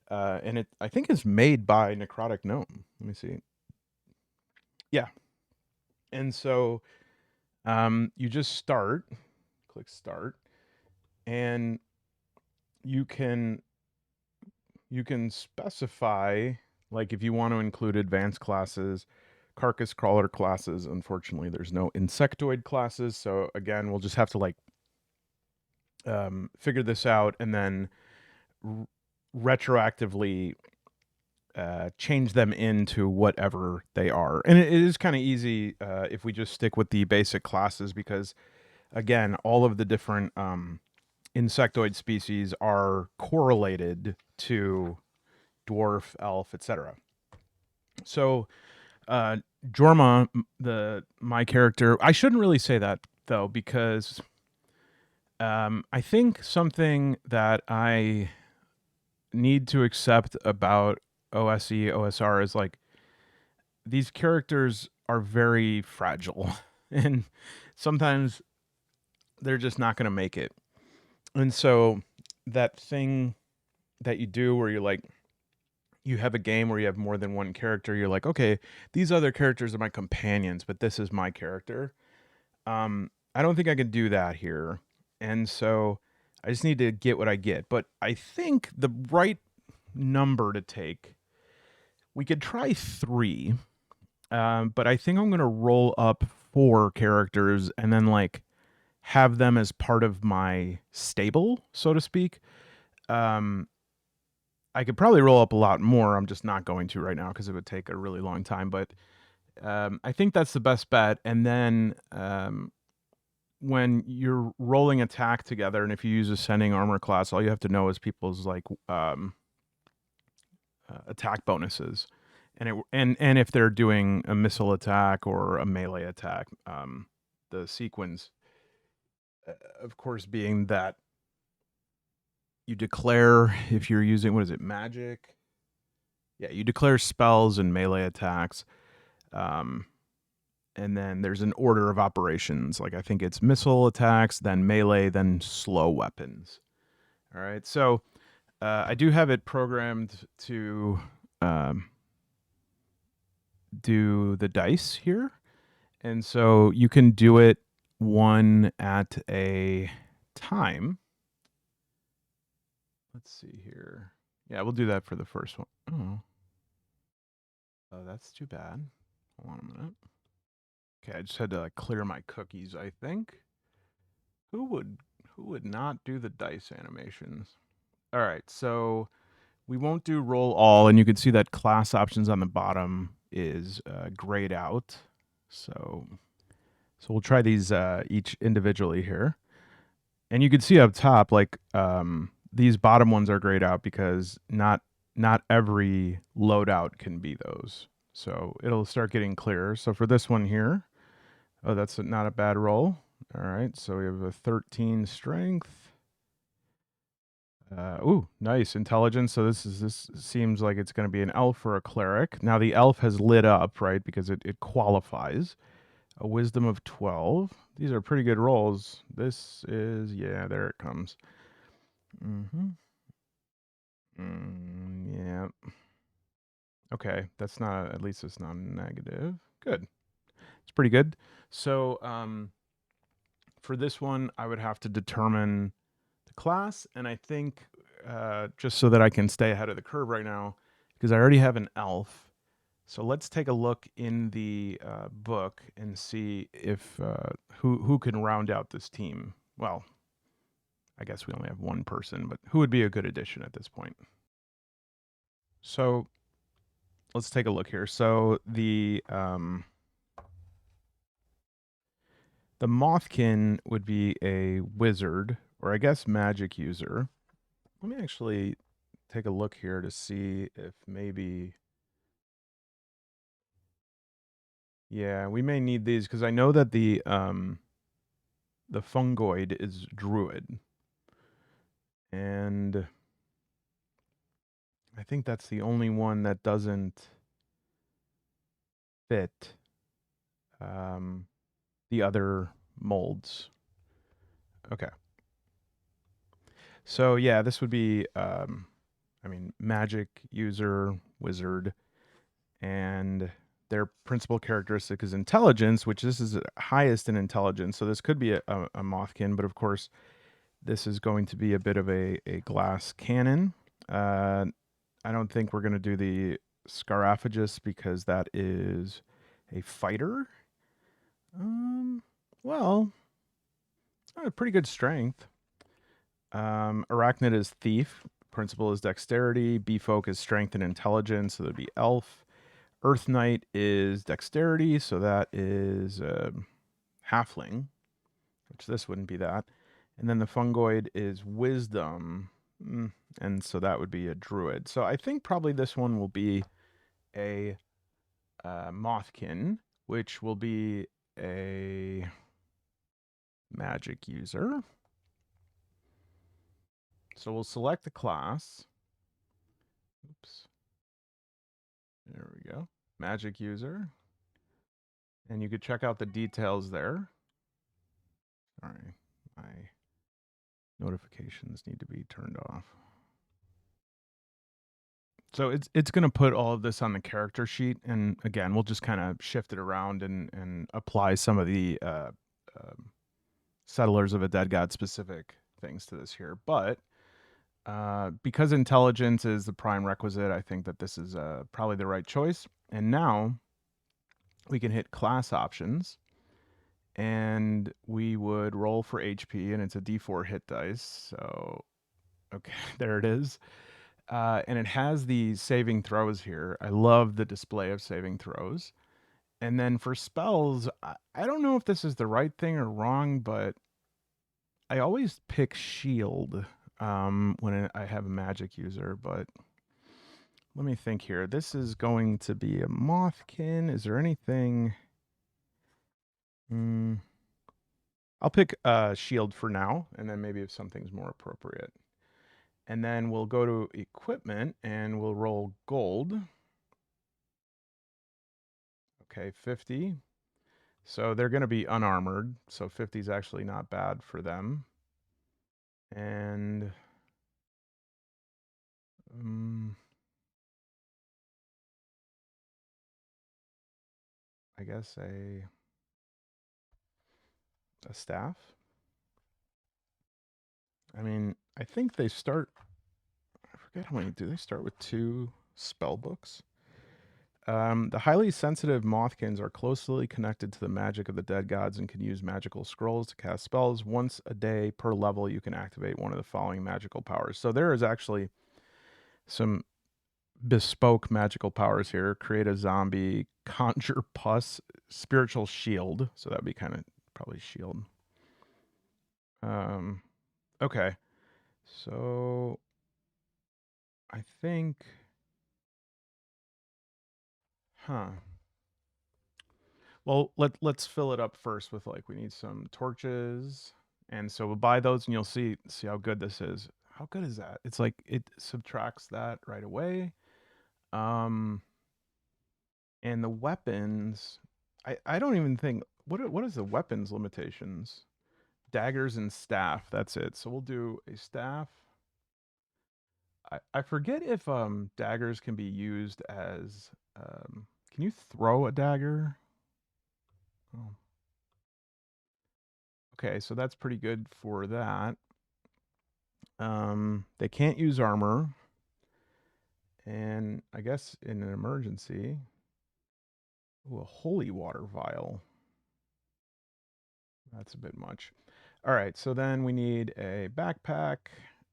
And it, I think, is made by Necrotic Gnome. Let me see. Yeah. And so you just start, click start, and you can you can specify like if you want to include advanced classes, carcass crawler classes. Unfortunately, there's no insectoid classes, so again, we'll just have to like figure this out and then r- retroactively change them into whatever they are. And it is kind of easy if we just stick with the basic classes because, again, all of the different insectoid species are correlated to dwarf, elf, etc. So, uh, Jorma, the my character, I shouldn't really say that though because I think something that I need to accept about OSE OSR is like these characters are very fragile and sometimes they're just not going to make it. And so that thing that you do where you're like you have a game where you have more than one character, you're like, okay, these other characters are my companions, but this is my character. I don't think I can do that here. And so I just need to get what I get. But I think the right number to take, we could try 3. But I think I'm going to roll up 4 characters and then like have them as part of my stable, so to speak. Um, I could probably roll up a lot more. I'm just not going to right now because it would take a really long time. But I think that's the best bet. And then when you're rolling attack together, and if you use ascending armor class, all you have to know is people's like attack bonuses, and if they're doing a missile attack or a melee attack, the sequence, of course, being that you declare if you're using what is it magic. Yeah, you declare spells and melee attacks. Um, and then there's an order of operations. Like I think it's missile attacks, then melee, then slow weapons. All right. So I do have it programmed to um, do the dice here. And so you can do it one at a time. Let's see here. Yeah, we'll do that for the first one. Oh, that's too bad. Hold on a minute. Okay, I just had to clear my cookies, I think. Who would who would not do the dice animations? All right, so we won't do roll all, and you can see that class options on the bottom is grayed out. So we'll try these each individually here. And you can see up top, like these bottom ones are grayed out because not every loadout can be those. So it'll start getting clearer. So for this one here, oh, that's not a bad roll. All right, so we have a 13 strength. Ooh, nice intelligence. So this seems like it's going to be an elf or a cleric. Now the elf has lit up, right? Because it qualifies. A wisdom of 12. These are pretty good rolls. This is, yeah, there it comes. Mm-hmm. Yeah. Okay, that's not, at least it's not negative. Good. It's pretty good. So for this one, I would have to determine the class, and I think just so that I can stay ahead of the curve right now, because I already have an elf. So let's take a look in the book and see if who can round out this team. Well, I guess we only have one person, but who would be a good addition at this point? So let's take a look here. So the Mothkin would be a wizard, or I guess magic user. Let me actually take a look here to see if maybe, yeah, we may need these because I know that the fungoid is druid, and I think that's the only one that doesn't fit um, the other molds. Okay. So yeah, this would be, I mean, magic user, wizard, and their principal characteristic is intelligence, which this is highest in intelligence. So this could be a Mothkin, but of course, this is going to be a bit of a glass cannon. I don't think we're going to do the Scarafagus because that is a fighter. Well, pretty good strength. Arachnid is thief. Principal is dexterity. Befolk is strength and intelligence. So that'd be elf. Earth Knight is dexterity. So that is halfling, which this wouldn't be that. And then the fungoid is wisdom. And so that would be a druid. So I think probably this one will be a Mothkin, which will be a magic user. So we'll select the class. Oops. There we go. Magic user. And you could check out the details there. Sorry, my notifications need to be turned off. So it's going to put all of this on the character sheet, and again, we'll just kind of shift it around and apply some of the Settlers of a Dead God specific things to this here. But because intelligence is the prime requisite, I think that this is probably the right choice. And now we can hit class options, and we would roll for HP, and it's a D4 hit dice. So, okay, there it is. And it has the saving throws here. I love the display of saving throws. And then for spells, I don't know if this is the right thing or wrong, but I always pick shield when I have a magic user. But let me think here. This is going to be a Mothkin. Is there anything? I'll pick shield for now, and then maybe if something's more appropriate. And then we'll go to equipment and we'll roll gold. Okay, 50. So they're going to be unarmored. So 50 is actually not bad for them. And Um, I guess a staff. I mean, I think they start. I forget how many do they start with, two spell books. The highly sensitive Mothkins are closely connected to the magic of the dead gods and can use magical scrolls to cast spells. Once a day per level, you can activate one of the following magical powers. So there is actually some bespoke magical powers here. Create a zombie, conjure pus, spiritual shield. So that'd be kind of probably shield. Um, okay. So I think, huh. Well, let's fill it up first with, like, we need some torches, and so we'll buy those, and you'll see how good this is. How good is that? It's like it subtracts that right away. Um, and the weapons, I don't even think, what is the weapons limitations? Daggers and staff. That's it. So we'll do a staff. I forget if daggers can be used as can you throw a dagger? Oh. Okay, so that's pretty good for that. They can't use armor, and I guess in an emergency, ooh, a holy water vial. That's a bit much. All right, so then we need a backpack,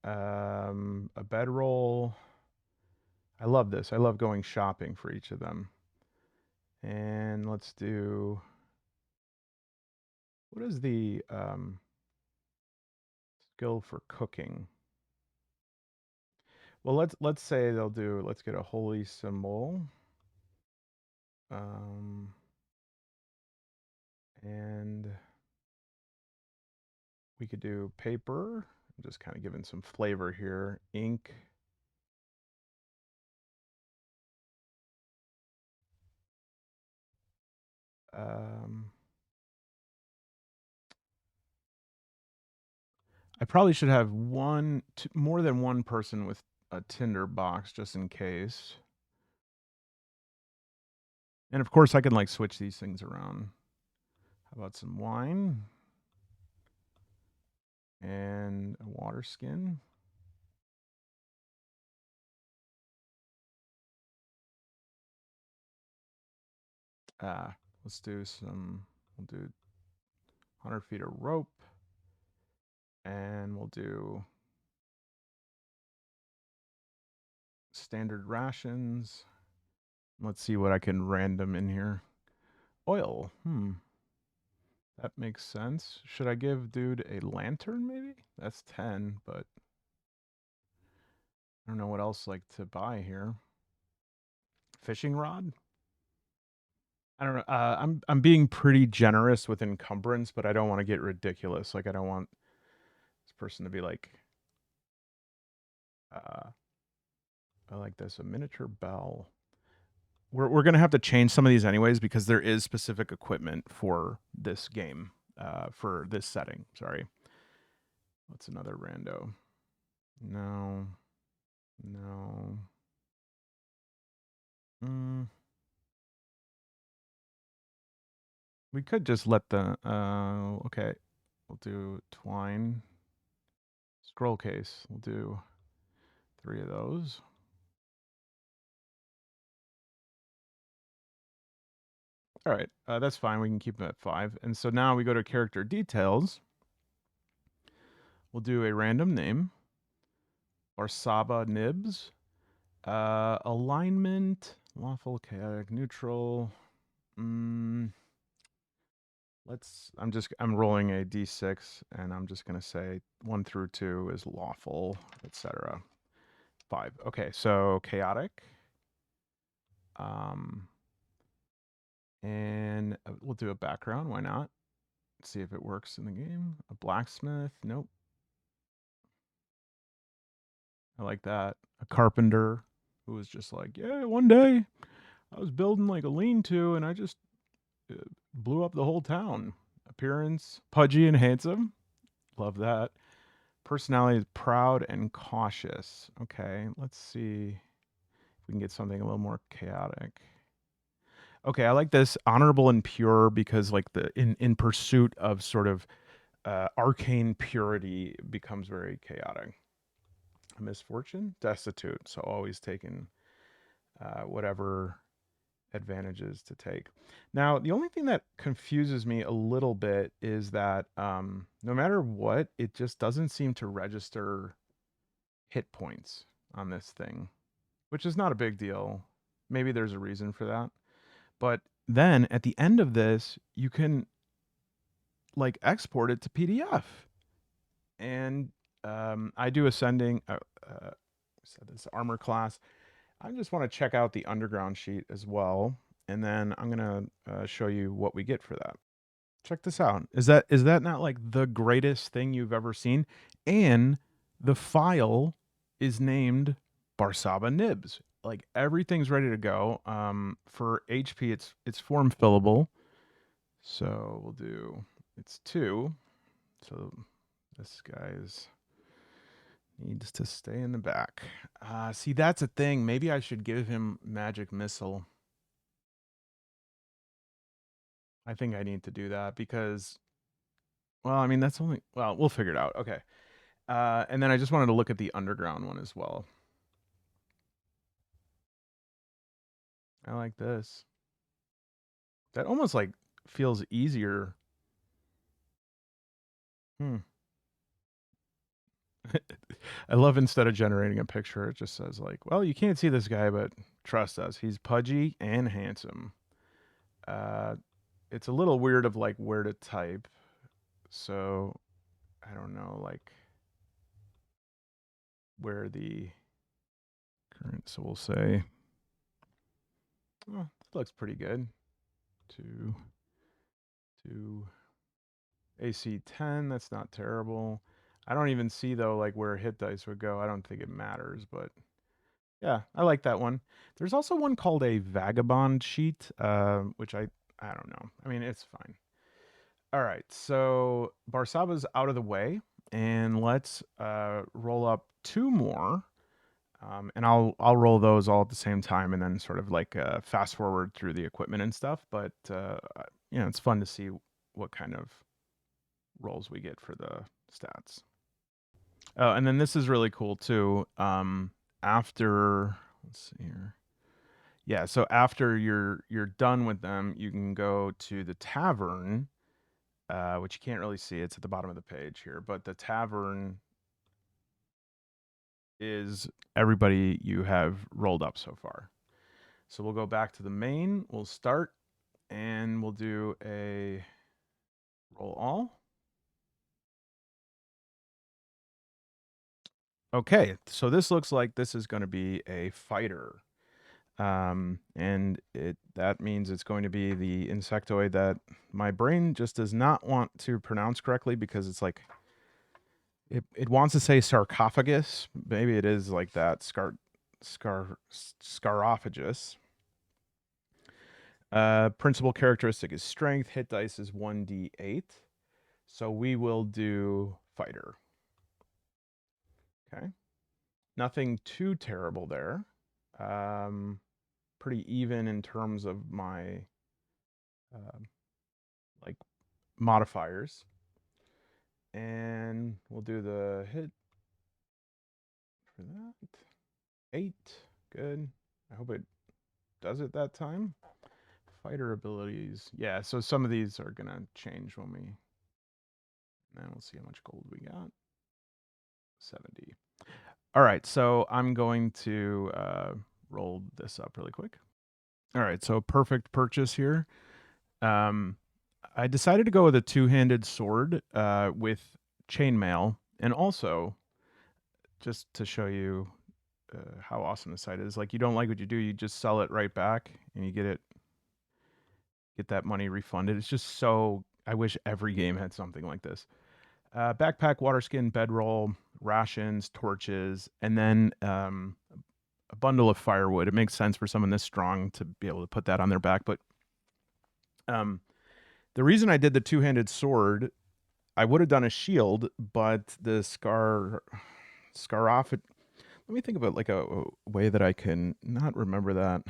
a bedroll. I love this. I love going shopping for each of them. And let's do, what is the skill for cooking? Well, let's say they'll do. Let's get a holy symbol. Um, and we could do paper. I'm just kind of giving some flavor here. Ink. Um, I probably should have more than one person with a tinder box just in case. And of course, I can like switch these things around. How about some wine and a water skin? Let's do some. We'll do 100 feet of rope, and we'll do standard rations. Let's see what I can random in here. Oil. That makes sense. Should I give dude a lantern maybe? That's 10, but I don't know what else like to buy here. Fishing rod? I don't know. I'm being pretty generous with encumbrance, but I don't want to get ridiculous. Like I don't want this person to be like, uh, I like this, a miniature bell. We're gonna have to change some of these anyways because there is specific equipment for this game, for this setting. Sorry. What's another rando? No, no. Mm, we could just let the. Okay, we'll do twine scroll case. We'll do 3 of those. All right, that's fine. We can keep them at 5. And so now we go to character details. We'll do a random name. Orsaba Nibs. Alignment, lawful, chaotic, neutral. Mm, I'm rolling a d6, and I'm just gonna say 1 through 2 is lawful, etc. 5. Okay, so chaotic. Um, and we'll do a background. Why not? See if it works in the game. A blacksmith. Nope. I like that. A carpenter who was just like, yeah, one day I was building like a lean-to, and I just blew up the whole town. Appearance, pudgy and handsome. Love that. Personality is proud and cautious. Okay, let's see if we can get something a little more chaotic. Okay, I like this honorable and pure because like the in pursuit of sort of arcane purity becomes very chaotic. Misfortune, destitute, so always taking whatever advantages to take. Now, the only thing that confuses me a little bit is that no matter what, it just doesn't seem to register hit points on this thing, which is not a big deal. Maybe there's a reason for that. But then at the end of this, you can like export it to PDF. And I do ascending, said this armor class. I just want to check out the underground sheet as well. And then I'm going to show you what we get for that. Check this out. Is that not like the greatest thing you've ever seen? And the file is named Barsaba Nibs. Like everything's ready to go. For HP, it's form fillable. So we'll do it's 2. So this guy's needs to stay in the back. See, that's a thing. Maybe I should give him magic missile. I think I need to do that because, well, I mean, that's only, well, we'll figure it out. Okay. And then I just wanted to look at the underground one as well. I like this. That almost like feels easier. Hmm. I love instead of generating a picture, it just says like, well, you can't see this guy, but trust us, he's pudgy and handsome. Uh, it's a little weird of like where to type. So I don't know, like where the current. So we'll say, oh, that looks pretty good. To AC 10. That's not terrible. I don't even see though like where hit dice would go. I don't think it matters, but yeah, I like that one. There's also one called a vagabond sheet, which I don't know. I mean, it's fine. All right, so Barsaba's out of the way, and let's roll up 2 more, and I'll roll those all at the same time, and then sort of like fast forward through the equipment and stuff. But it's fun to see what kind of rolls we get for the stats. Oh, and then this is really cool too. After let's see here. Yeah, so after you're done with them, you can go to the tavern, which you can't really see. It's at the bottom of the page here, but the tavern is everybody you have rolled up so far. So we'll go back to the main. We'll start, and we'll do a roll all. Okay, so this looks like this is going to be a fighter. And that means it's going to be the insectoid that my brain just does not want to pronounce correctly because it's like it wants to say sarcophagus. Maybe it is like that scarophagus. Principal characteristic is strength. Hit dice is 1d8. So we will do fighter. Okay. Nothing too terrible there. Pretty even in terms of my like modifiers. And we'll do the hit for that. 8. Good. I hope it does it that time. Fighter abilities. Yeah, so some of these are going to change when we. And then we'll see how much gold we got. 70. All right, so I'm going to roll this up really quick. All right, so perfect purchase here. I decided to go with a 2-handed sword with chainmail, and also just to show you how awesome the site is. Like, you don't like what you do, you just sell it right back, and you get that money refunded. It's just so. I wish every game had something like this. Backpack, water skin, bedroll, rations, torches, and then a bundle of firewood. It makes sense for someone this strong to be able to put that on their back. But the reason I did the 2-handed sword I would have done a shield, but the scaroff. Let me think about like a way that I can not remember that.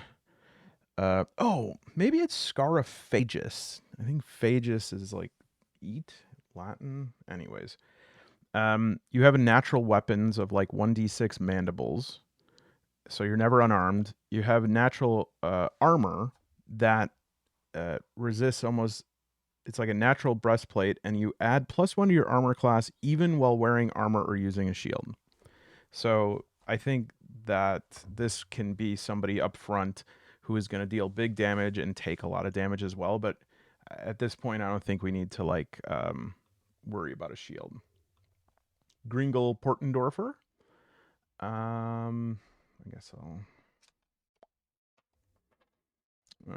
Oh, maybe it's Scaraphagus. I think phagus is like eat Latin. Anyways, you have a natural weapons of like 1d6 mandibles, so you're never unarmed. You have natural armor that resists almost. It's like a natural breastplate, and you add +1 to your armor class even while wearing armor or using a shield. So I think that this can be somebody up front who is going to deal big damage and take a lot of damage as well. But at this point, I don't think we need to like worry about a shield. Gringle Portendorfer. I guess I'll.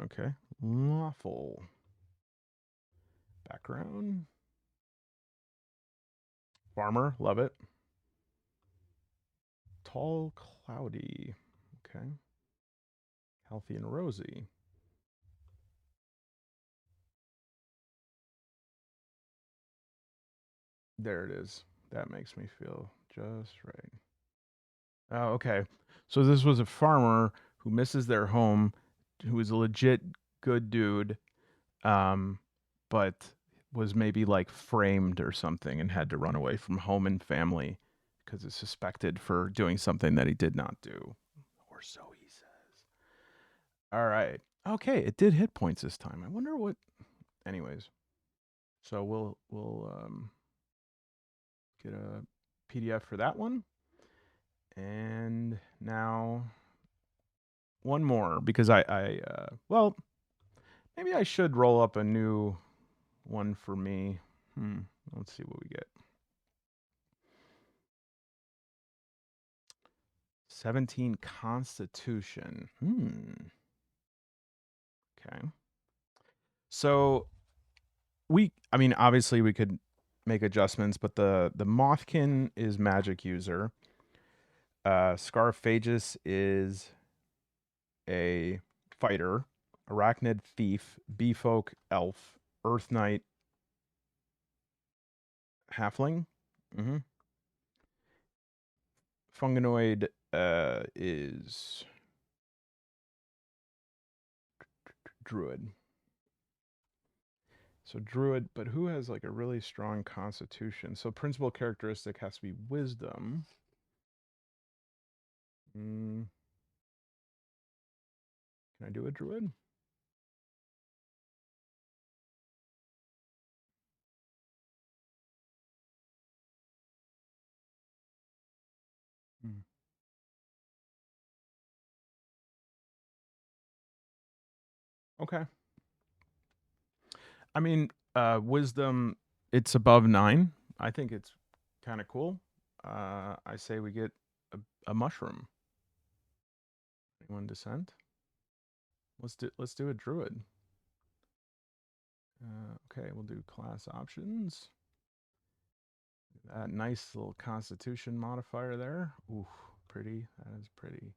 Okay. Lawful. Background. Farmer. Love it. Tall, cloudy. Okay. Healthy and rosy. There it is. That makes me feel just right. Oh, okay. So this was a farmer who misses their home, who was a legit good dude, um, but was maybe like framed or something and had to run away from home and family because he's suspected for doing something that he did not do, or so he says. All right. Okay, it did hit points this time. I wonder what. Anyways, so we'll get a PDF for that one, and now one more because well, maybe I should roll up a new one for me. Let's see what we get. 17 Constitution. Okay. So I mean, obviously we could make adjustments, but the Mothkin is magic user. Scarphagus is a fighter. Arachnid thief. Beefolk elf. Earth knight halfling. Mm-hmm. Funganoid is druid. So druid, but who has like a really strong constitution? So principal characteristic has to be wisdom. Mm, can I do a druid? Mm. Okay. I mean, wisdom. It's above 9. I think it's kind of cool. I say we get a mushroom. Anyone descent? Let's do a druid. Okay, we'll do class options. That nice little constitution modifier there. Ooh, pretty. That is pretty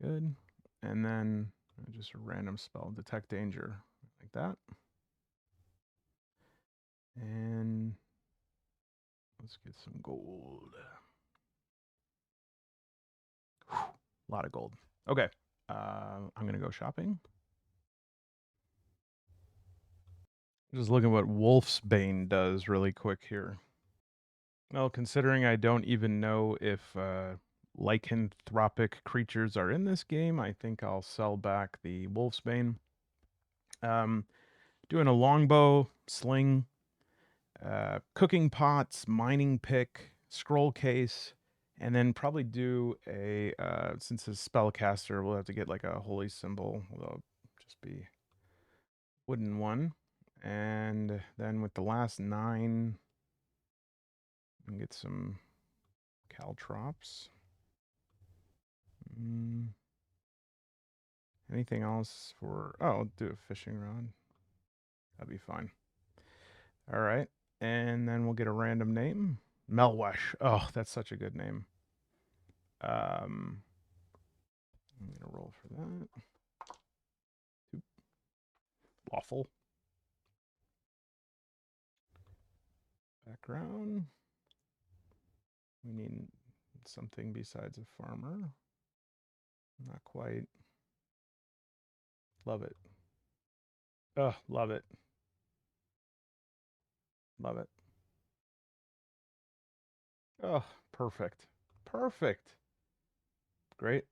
good. And then just a random spell, detect danger, like that. And let's get some gold. Whew, a lot of gold. Okay, I'm gonna go shopping. Just looking what Wolf's Bane does really quick here. Well, considering I don't even know if lycanthropic creatures are in this game, I think I'll sell back the Wolf's Bane. Um, doing a longbow, sling, cooking pots, mining pick, scroll case, and then probably do a since it's spellcaster, we'll have to get like a holy symbol. It'll just be wooden one, and then with the last 9, we can get some caltrops. Mm, anything else for? Oh, I'll do a fishing rod. That'd be fine. All right, and then we'll get a random name. Melwesh. Oh, that's such a good name. Um, I'm gonna roll for that. Lawful. Background. We need something besides a farmer. Not quite. Love it. Oh, love it. Love it. Oh, perfect. Perfect. Great.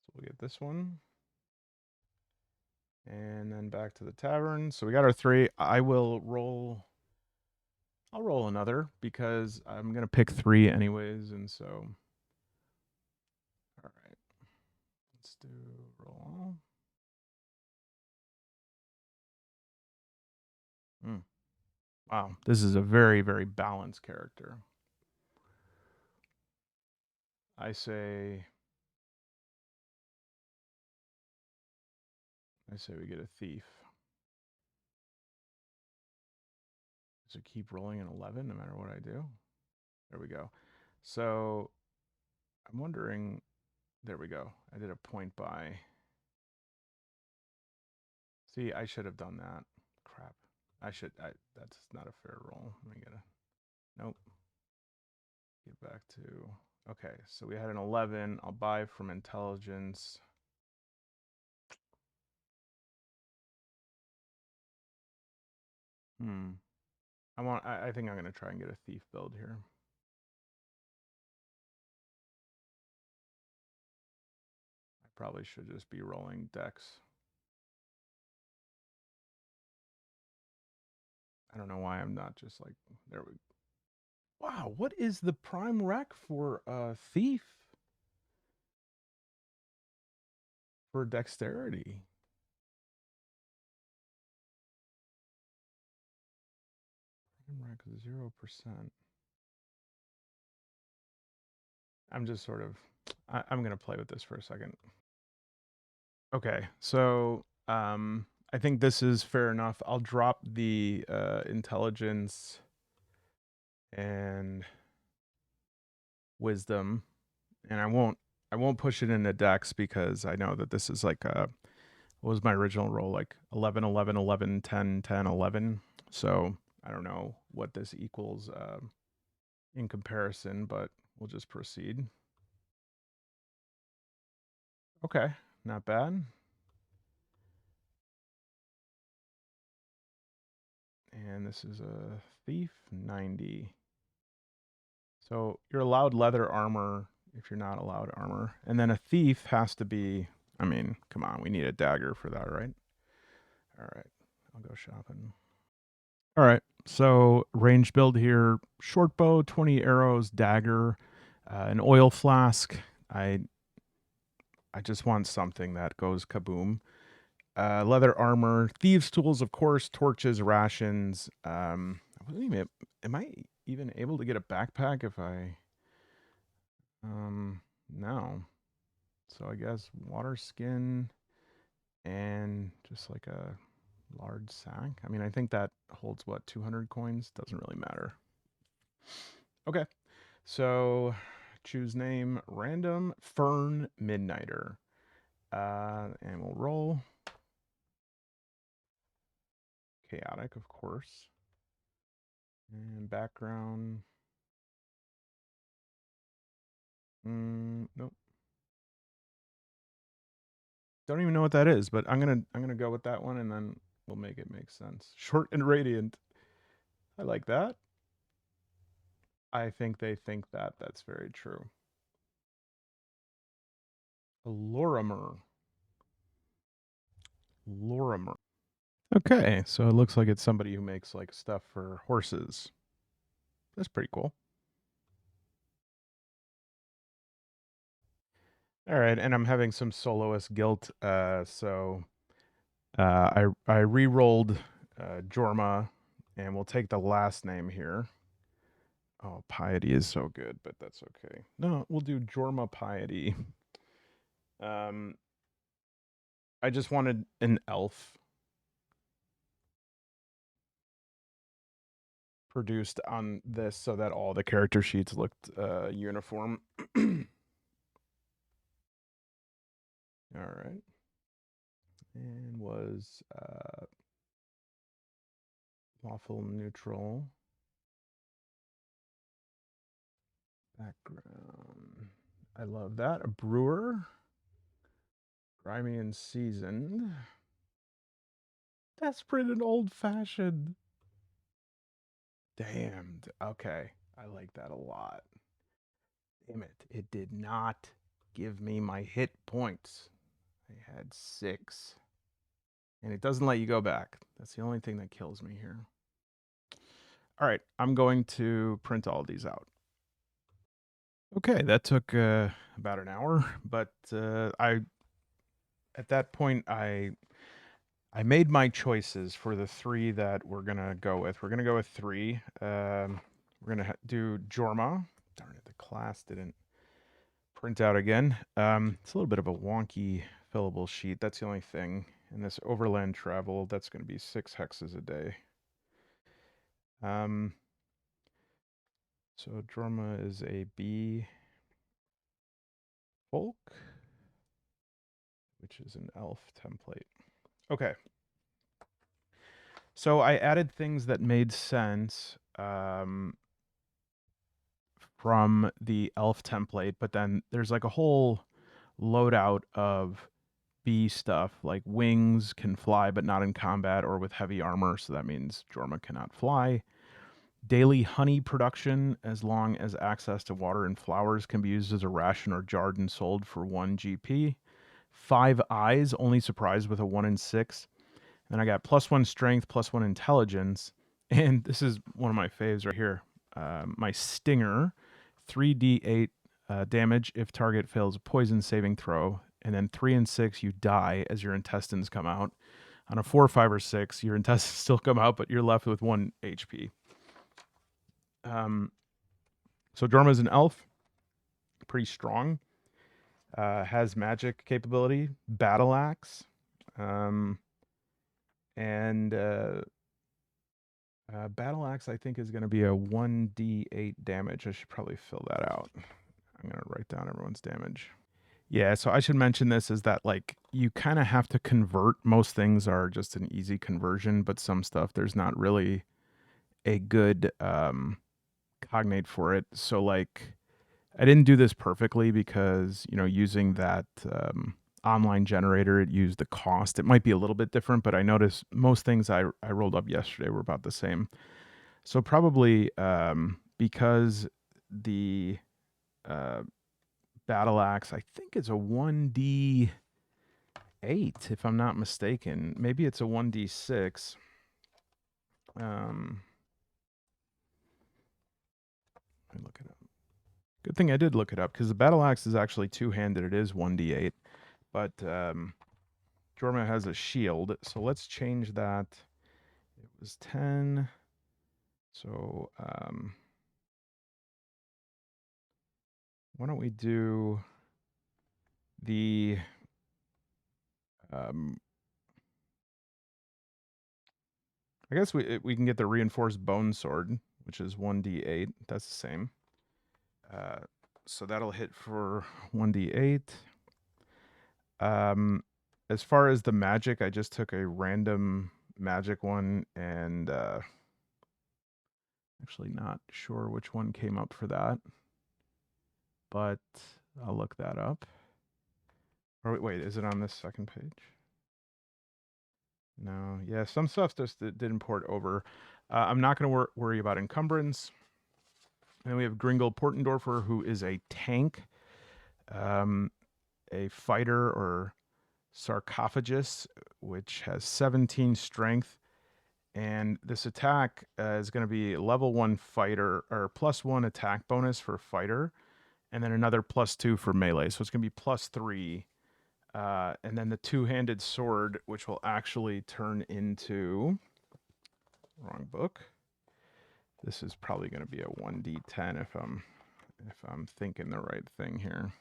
So we'll get this one. And then back to the tavern. So we got our 3. I'll roll another because I'm going to pick 3 anyways. And so, all right. Let's do roll. Wow. This is a very, very balanced character. I say we get a thief. So keep rolling an 11 no matter what I do. There we go. So I'm wondering. There we go. I did a point buy. See, I should have done that. Crap. That's not a fair roll. Let me get a. Nope. Get back to. Okay, so we had an 11. I'll buy from intelligence. I think I'm gonna try and get a thief build here. I probably should just be rolling decks. I don't know why I'm not just like there we. Wow, what is the prime rec for a thief? For dexterity. Prime rec is 0%. I'm just sort of. I'm gonna play with this for a second. Okay, so I think this is fair enough. I'll drop the intelligence and wisdom, and I won't push it into dex because I know that this is like what was my original roll, like 11 11 11 10 10 11. So I don't know what this equals in comparison, but we'll just proceed. Okay, not bad. And this is a thief 90. So you're allowed leather armor if you're not allowed armor. And then a thief has to be, I mean, come on, we need a dagger for that, right? All right, I'll go shopping. All right, so range build here, short bow, 20 arrows, dagger, an oil flask. I just want something that goes kaboom. Leather armor, thieves' tools, of course, torches, rations. I wasn't even, am I even able to get a backpack if I no. So I guess water skin and just like a large sack. I mean, I think that holds what, 200 coins? Doesn't really matter. Okay. So choose name random Fern Midnighter. And we'll roll. Chaotic, of course. And background. Nope. Don't even know what that is, but I'm gonna go with that one, and then we'll make it make sense. Short and radiant. I like that. I think they think that. That's very true. Lorimer. Lorimer. Okay, so it looks like it's somebody who makes like stuff for horses. That's pretty cool. All right, and I'm having some soloist guilt. So I re-rolled Jorma, and we'll take the last name here. Oh, Piety is so good, but that's okay. No, we'll do Jorma Piety. Um, I just wanted an elf produced on this so that all the character sheets looked uniform. All right. And was Lawful neutral. Background. I love that. A brewer. Grimy and seasoned. Desperate and old fashioned. Damned. Okay. I like that a lot. Damn it. It did not give me my hit points. I had 6. And it doesn't let you go back. That's the only thing that kills me here. All right. I'm going to print all of these out. Okay. That took about an hour. But at that point, I made my choices for the 3 that we're gonna go with. We're gonna go with 3. We're gonna do Jorma. Darn it, the class didn't print out again. It's a little bit of a wonky fillable sheet. That's the only thing. And this overland travel, that's gonna be 6 hexes a day. So Jorma is a B folk, which is an elf template. Okay. So I added things that made sense from the elf template, but then there's like a whole loadout of B stuff, like wings can fly but not in combat or with heavy armor, so that means Jorma cannot fly. Daily honey production, as long as access to water and flowers, can be used as a ration or jarred and sold for 1 GP. 5 eyes, only surprised with a 1 in 6. Then I got +1 strength, +1 intelligence, and this is one of my faves right here. My stinger, 3d8 damage if target fails a poison saving throw, and then 3 and 6 you die as your intestines come out. On a 4, 5, or 6, your intestines still come out, but you're left with 1 HP. So Jorma's an elf, pretty strong. Has magic capability, battle axe, and battle axe I think is going to be a 1d8 damage. I should probably fill that out. I'm going to write down everyone's damage. Yeah, so I should mention this is that like you kind of have to convert. Most things are just an easy conversion, but some stuff there's not really a good cognate for it. So like I didn't do this perfectly because, you know, using that online generator, it used the cost. It might be a little bit different, but I noticed most things I rolled up yesterday were about the same. So probably because the battle axe, I think it's a 1d8 if I'm not mistaken. Maybe it's a 1d6. Let me look it up. Good thing I did look it up because the battle axe is actually two-handed. It is 1d8, but Jorma has a shield, so let's change that. It was 10. So why don't we do the I guess we can get the reinforced bone sword, which is 1d8. That's the same. So that'll hit for 1d8. As far as the magic, I just took a random magic one and actually not sure which one came up for that, but I'll look that up. Or wait, is it on this second page? No. Yeah, some stuff just didn't port over. I'm not going to worry about encumbrance. And then we have Gringle Portendorfer, who is a tank, a fighter or sarcophagus, which has 17 strength. And this attack is going to be level 1 fighter or +1 attack bonus for fighter, and then another +2 for melee. So it's going to be +3. And then the two-handed sword, which will actually turn into wrong book. This is probably going to be a 1d10 if I'm thinking the right thing here.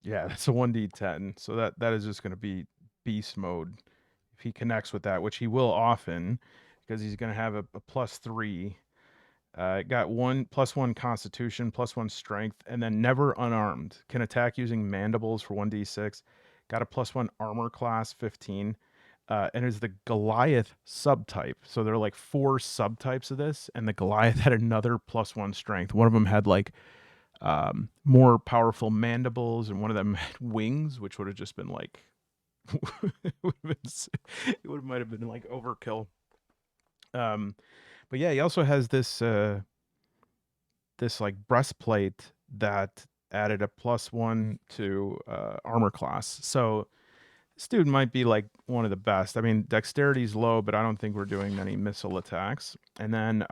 Yeah, that's a 1d10. So that is just going to be beast mode if he connects with that, which he will often because he's going to have a +3. Got +1 constitution, +1 strength, and then never unarmed. Can attack using mandibles for 1d6. Got a +1 armor class, 15. and it's the Goliath subtype. So there are like four subtypes of this, and the Goliath had another +1 strength. One of them had like more powerful mandibles, and one of them had wings, which would have just been like it would have been, it would might have been like overkill. Um, but yeah, he also has this like breastplate that added a +1 to armor class. So this dude might be like one of the best. I mean, dexterity's low, but I don't think we're doing many missile attacks. And then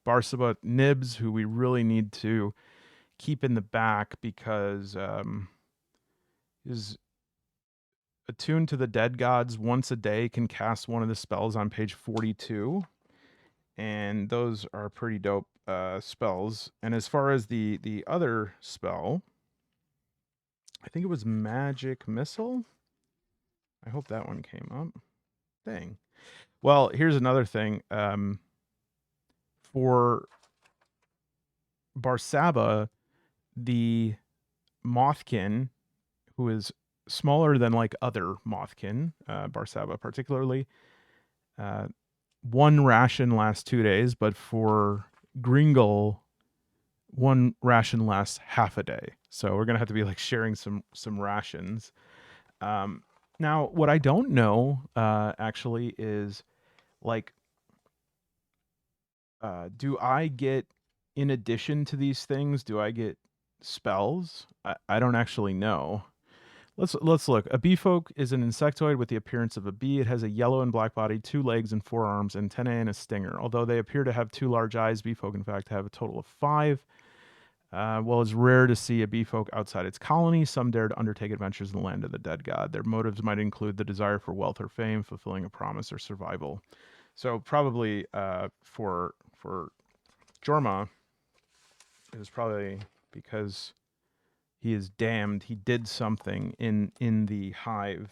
Barsaba Nibs, who we really need to keep in the back because is attuned to the dead gods once a day, can cast one of the spells on page 42. And those are pretty dope spells. And as far as the other spell, I think it was Magic Missile. I hope that one came up. Dang. Well, here's another thing. For Barsaba, the Mothkin, who is smaller than like other Mothkin, Barsaba particularly, uh, one ration lasts 2 days, but for Gringle, one ration lasts half a day. So we're gonna have to be like sharing some rations. Um, Now, what I don't know actually is like, do I get, in addition to these things, do I get spells? I don't actually know. Let's look. A beefolk is an insectoid with the appearance of a bee. It has a yellow and black body, 2 legs and 4 arms, antennae, and a stinger. Although they appear to have 2 large eyes, beefolk in fact have a total of 5. Well, it's rare to see a beefolk outside its colony. Some dare to undertake adventures in the land of the dead god. Their motives might include the desire for wealth or fame, fulfilling a promise, or survival. So probably for Jorma, it was probably because he is damned. He did something in the hive.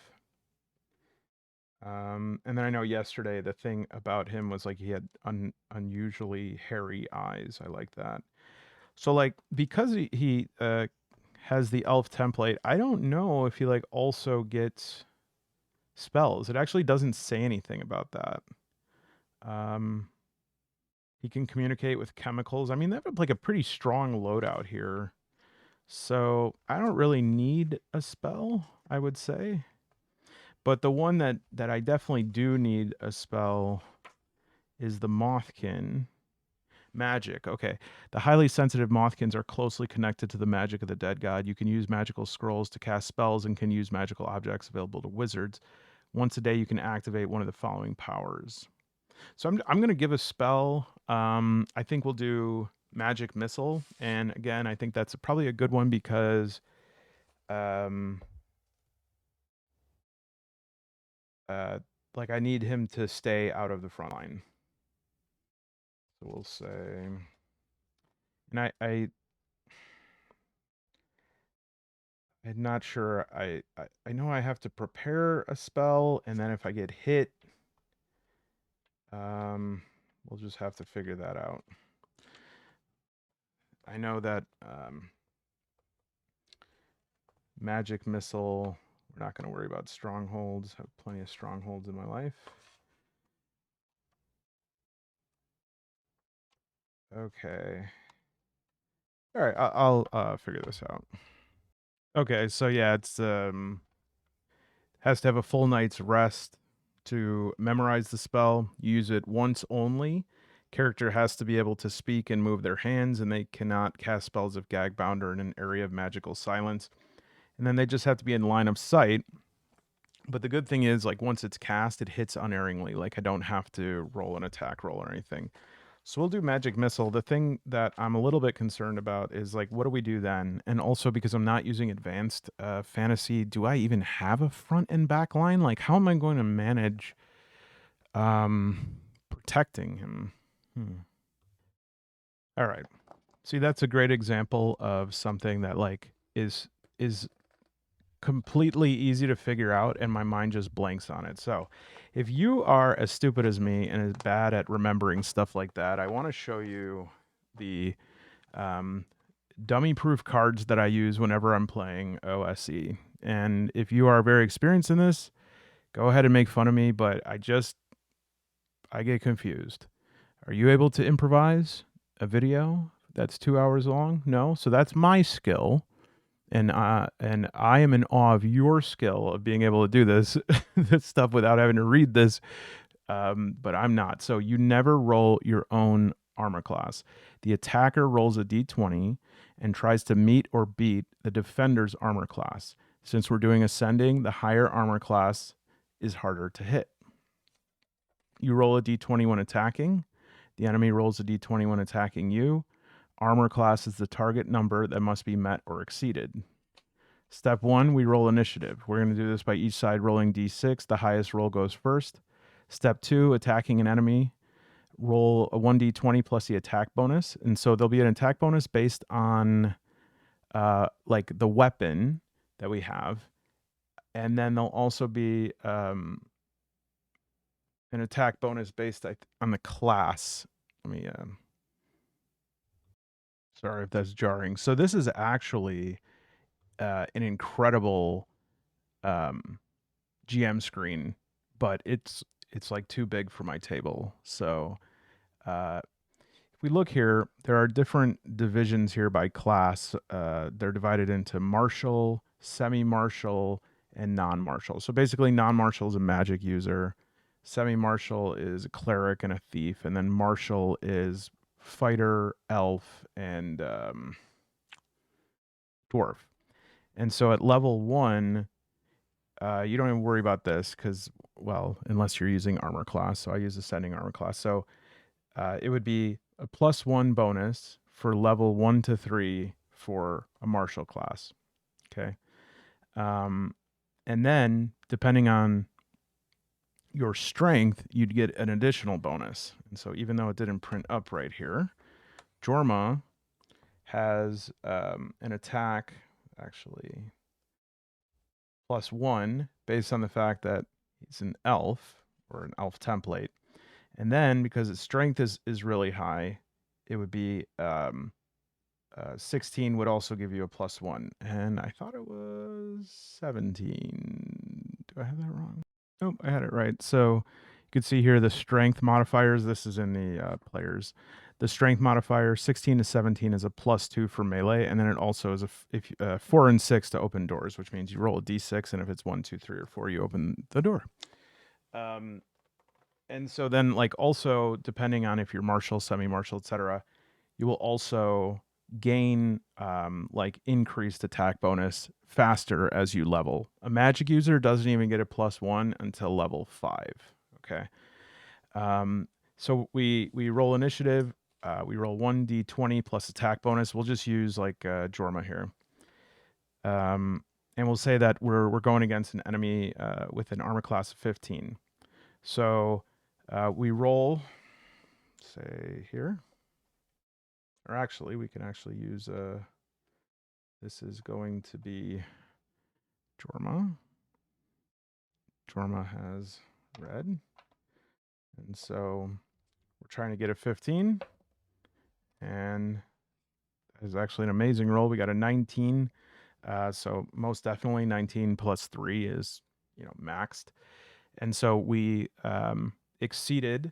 And then I know yesterday the thing about him was like he had unusually hairy eyes. I like that. So like because he has the elf template, I don't know if he like also gets spells. It actually doesn't say anything about that. Um, he can communicate with chemicals. I mean, they have like a pretty strong loadout here. So I don't really need a spell, I would say. But the one that I definitely do need a spell is the Mothkin. Magic. Okay. The highly sensitive Mothkins are closely connected to the magic of the dead god. You can use magical scrolls to cast spells and can use magical objects available to wizards. Once a day, you can activate one of the following powers. So I'm going to give a spell. I think we'll do Magic Missile. And again, I think that's probably a good one because um, uh, like I need him to stay out of the front line. So we'll say, and I'm not sure. I know I have to prepare a spell, and then if I get hit, we'll just have to figure that out. I know that Magic Missile, we're not going to worry about strongholds. I have plenty of strongholds in my life. Okay. All right, I'll figure this out. Okay, so yeah, it's has to have a full night's rest to memorize the spell. Use it once only. Character has to be able to speak and move their hands, and they cannot cast spells if gag bound or in an area of magical silence. And then they just have to be in line of sight. But the good thing is, like once it's cast, it hits unerringly. Like I don't have to roll an attack roll or anything. So we'll do Magic Missile. The thing that I'm a little bit concerned about is like, what do we do then? And also because I'm not using advanced fantasy, do I even have a front and back line? Like, how am I going to manage protecting him? All right. See, that's a great example of something that like is completely easy to figure out, and my mind just blanks on it. So, if you are as stupid as me and as bad at remembering stuff like that, I want to show you the um, dummy proof cards that I use whenever I'm playing OSE. And if you are very experienced in this, Go ahead and make fun of me, but I get confused. Are you able to improvise a video that's 2 hours long? No? So that's my skill, and I am in awe of your skill of being able to do this this stuff without having to read this, but I'm not. So you never roll your own armor class. The attacker rolls a d20 and tries to meet or beat the defender's armor class. Since we're doing ascending, the higher armor class is harder to hit. You roll a d20 when attacking. The enemy rolls a d20 when attacking you. Armor class is the target number that must be met or exceeded. Step 1, we roll initiative. We're going to do this by each side rolling d6. The highest roll goes first. Step 2, attacking an enemy. Roll a 1d20 plus the attack bonus. And so there'll be an attack bonus based on like the weapon that we have. And then there'll also be an attack bonus based on the class. Let me, sorry if that's jarring. So this is actually an incredible GM screen, but it's like too big for my table. So uh, if we look here, there are different divisions here by class. They're divided into martial, semi-martial, and non-martial. So basically, non-martial is a magic user, semi-martial is a cleric and a thief, and then martial is fighter, elf, and dwarf. And so at level 1, you don't even worry about this because, well, unless you're using armor class. So I use ascending armor class. So it would be a +1 bonus for level 1 to 3 for a martial class. Okay. And then depending on your strength, you'd get an additional bonus. And so even though it didn't print up right here, Jorma has an attack, actually, +1 based on the fact that he's an elf or an elf template. And then because its strength is really high, it would be 16 would also give you a +1. And I thought it was 17. Do I have that wrong? Nope, I had it right. So you can see here the strength modifiers. This is in the players. The strength modifier 16 to 17 is a +2 for melee, and then it also is if 4 and 6 to open doors, which means you roll a d6, and if it's 1, 2, 3, or 4, you open the door. And so then, like, also depending on if you're martial, semi-martial, etc., you will also gain like increased attack bonus faster as you level. A magic user doesn't even get a +1 until level 5. Okay. So we roll initiative. We roll 1d20 plus attack bonus. We'll just use like Jorma here. And we'll say that we're going against an enemy with an armor class of 15. So we roll, say here, or actually we can actually use this is going to be Jorma. Jorma has red, and so we're trying to get a 15, and that is actually an amazing roll. We got a 19, so most definitely 19 plus 3 is, you know, maxed. And so we exceeded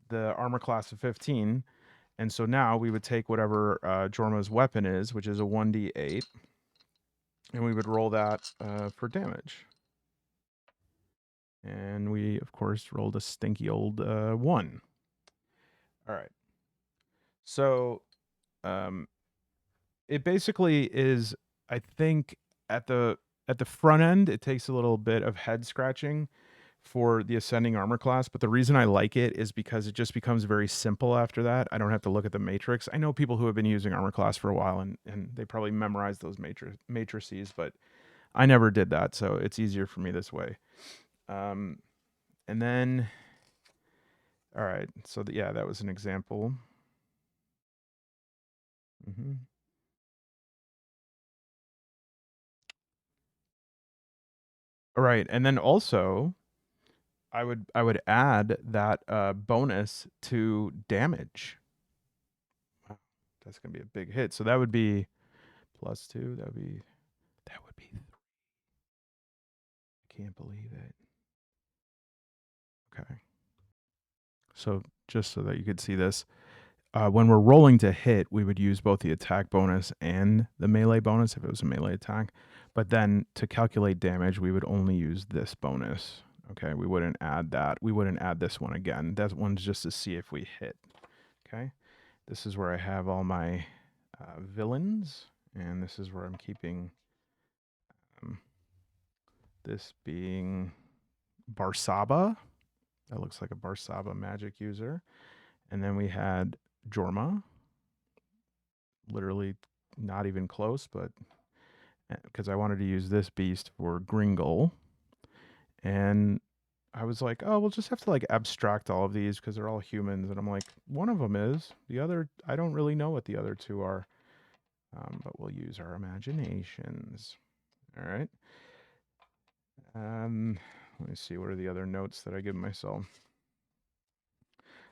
the armor class of 15. And so now we would take whatever Jorma's weapon is, which is a 1d8, and we would roll that for damage. And we, of course, rolled a stinky old 1. All right. So it basically is, I think, at the front end, it takes a little bit of head scratching for the ascending armor class, but the reason I like it is because it just becomes very simple after that. I don't have to look at the matrix. I know people who have been using armor class for a while, and they probably memorized those matrices, but I never did that, so it's easier for me this way. And then, all right, so yeah, that was an example. All right, and then also I would add that bonus to damage. Wow, that's gonna be a big hit. So that would be +2. That would be. I can't believe it. Okay. So just so that you could see this, when we're rolling to hit, we would use both the attack bonus and the melee bonus if it was a melee attack. But then to calculate damage, we would only use this bonus. Okay, we wouldn't add that. We wouldn't add this one again. That one's just to see if we hit. Okay, this is where I have all my villains, and this is where I'm keeping this being Barsaba. That looks like a Barsaba magic user. And then we had Jorma, literally not even close, but because I wanted to use this beast for Gringle. And I was like, oh, we'll just have to like abstract all of these because they're all humans. And I'm like, one of them is. The other, I don't really know what the other two are. But we'll use our imaginations. All right. Let me see. What are the other notes that I give myself?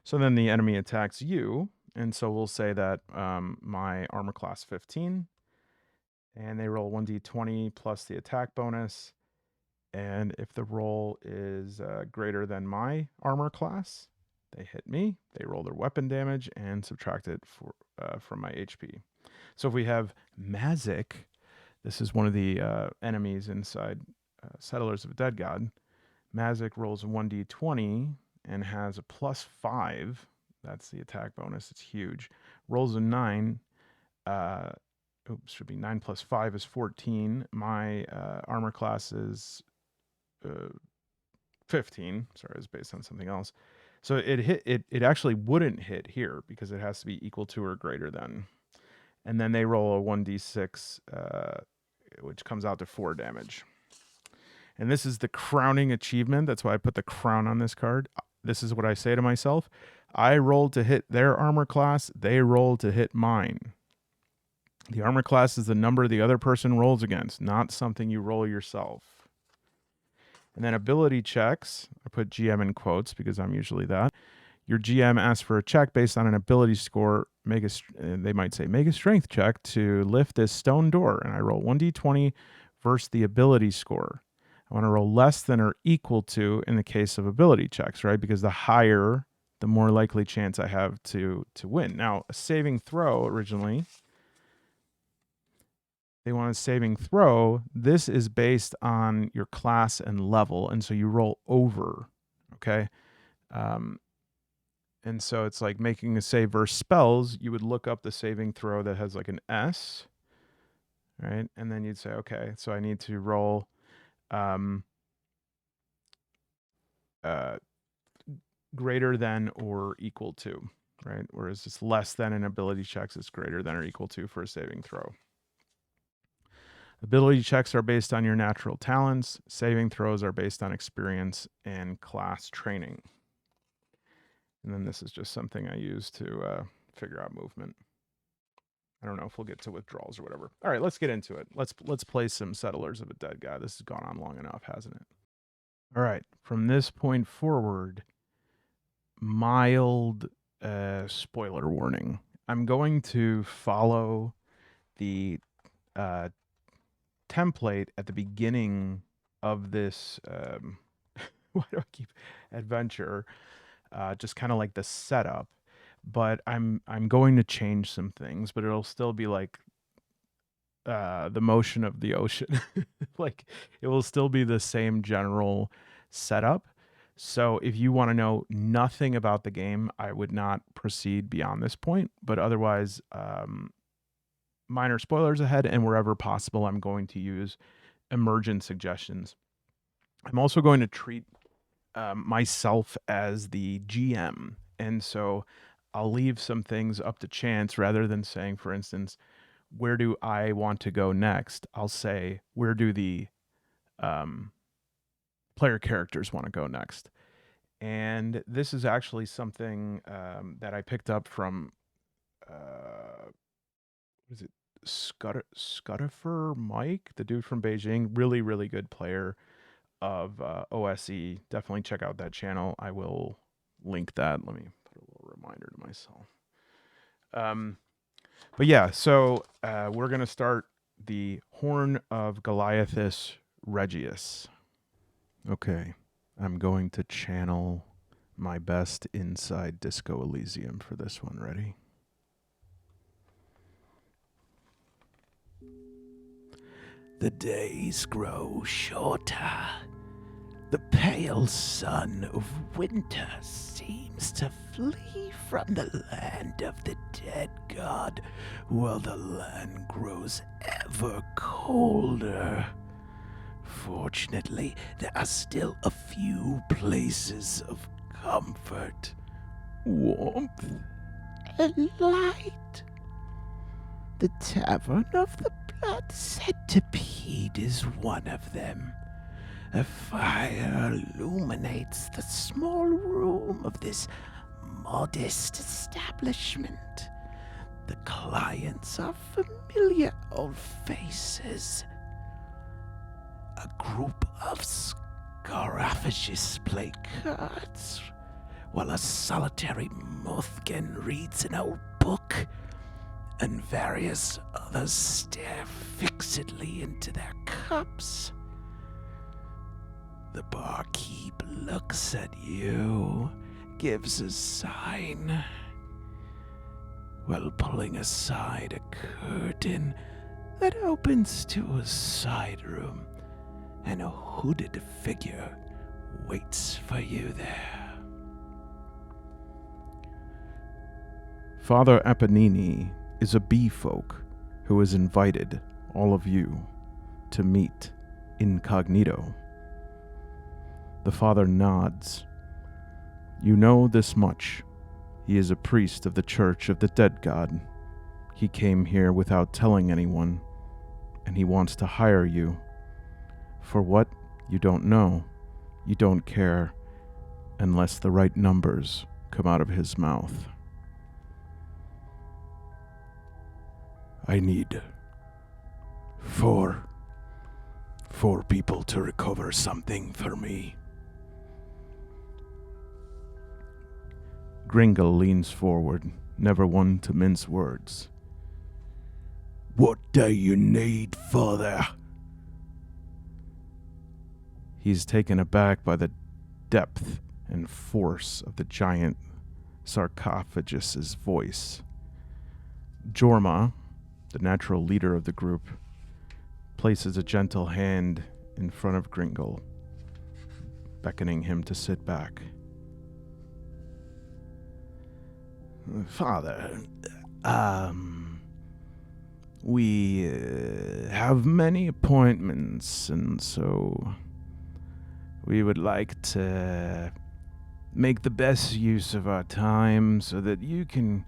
So then the enemy attacks you. And so we'll say that my armor class 15. And they roll 1d20 plus the attack bonus. And if the roll is greater than my armor class, they hit me. They roll their weapon damage and subtract it from my HP. So if we have Mazik, this is one of the enemies inside Settlers of a Dead God. Mazik rolls a 1d20 and has a +5. That's the attack bonus. It's huge. Rolls a 9. Should be 9 plus 5 is 14. My armor class is 15. Sorry, it's based on something else. So it actually wouldn't hit here because it has to be equal to or greater than. And then they roll a 1d6, which comes out to 4 damage. And this is the crowning achievement. That's why I put the crown on this card. This is what I say to myself. I rolled to hit their armor class. They rolled to hit mine. The armor class is the number the other person rolls against, not something you roll yourself. And then ability checks. I put GM in quotes because I'm usually that. Your GM asks for a check based on an ability score. They might say, make a strength check to lift this stone door. And I roll 1d20 versus the ability score. I want to roll less than or equal to in the case of ability checks, right? Because the higher, the more likely chance I have to win. Now, a saving throw originally, they want a saving throw. This is based on your class and level. And so you roll over, okay? And so it's like making a save versus spells. You would look up the saving throw that has like an S, right? And then you'd say, okay, so I need to roll greater than or equal to, right? Whereas it's less than in ability checks, it's greater than or equal to for a saving throw. Ability checks are based on your natural talents. Saving throws are based on experience and class training. And then this is just something I use to figure out movement. I don't know if we'll get to withdrawals or whatever. All right, let's get into it. Let's play some Settlers of a Dead God. This has gone on long enough, hasn't it? All right, from this point forward, mild spoiler warning. I'm going to follow the template at the beginning of this. Why do I keep adventure? Just kind of like the setup, but I'm going to change some things, but it'll still be like the motion of the ocean. Like it will still be the same general setup. So if you want to know nothing about the game, I would not proceed beyond this point. But otherwise, minor spoilers ahead, and wherever possible, I'm going to use emergent suggestions. I'm also going to treat myself as the GM. And so I'll leave some things up to chance rather than saying, for instance, where do I want to go next? I'll say, where do the player characters want to go next? And this is actually something that I picked up from, what is it? Scuddifer Mike, the dude from Beijing, really, really good player of OSE. Definitely check out that channel. I will link that. Let me put a little reminder to myself. But yeah, so we're going to start the Horn of Goliathus Regius. Okay, I'm going to channel my best inside Disco Elysium for this one. Ready? The days grow shorter. The pale sun of winter seems to flee from the land of the dead god, while the land grows ever colder. Fortunately, there are still a few places of comfort, warmth, and light. The Tavern of the Blood Centipede is one of them. A fire illuminates the small room of this modest establishment. The clients are familiar old faces. A group of scarafagis play cards, while a solitary Mothkin reads an old book, and various others stare fixedly into their cups. The barkeep looks at you, gives a sign, while pulling aside a curtain that opens to a side room, and a hooded figure waits for you there. Father Apanini is a bee folk who has invited all of you to meet incognito. The father nods. You know this much. He is a priest of the Church of the Dead God. He came here without telling anyone, and he wants to hire you. For what? You don't know. You don't care, unless the right numbers come out of his mouth. I need four people to recover something for me. Gringle leans forward, never one to mince words. What do you need, father? He's taken aback by the depth and force of the giant sarcophagus's voice. Jorma, the natural leader of the group, places a gentle hand in front of Gringle, beckoning him to sit back. Father, we have many appointments, and so we would like to make the best use of our time so that you can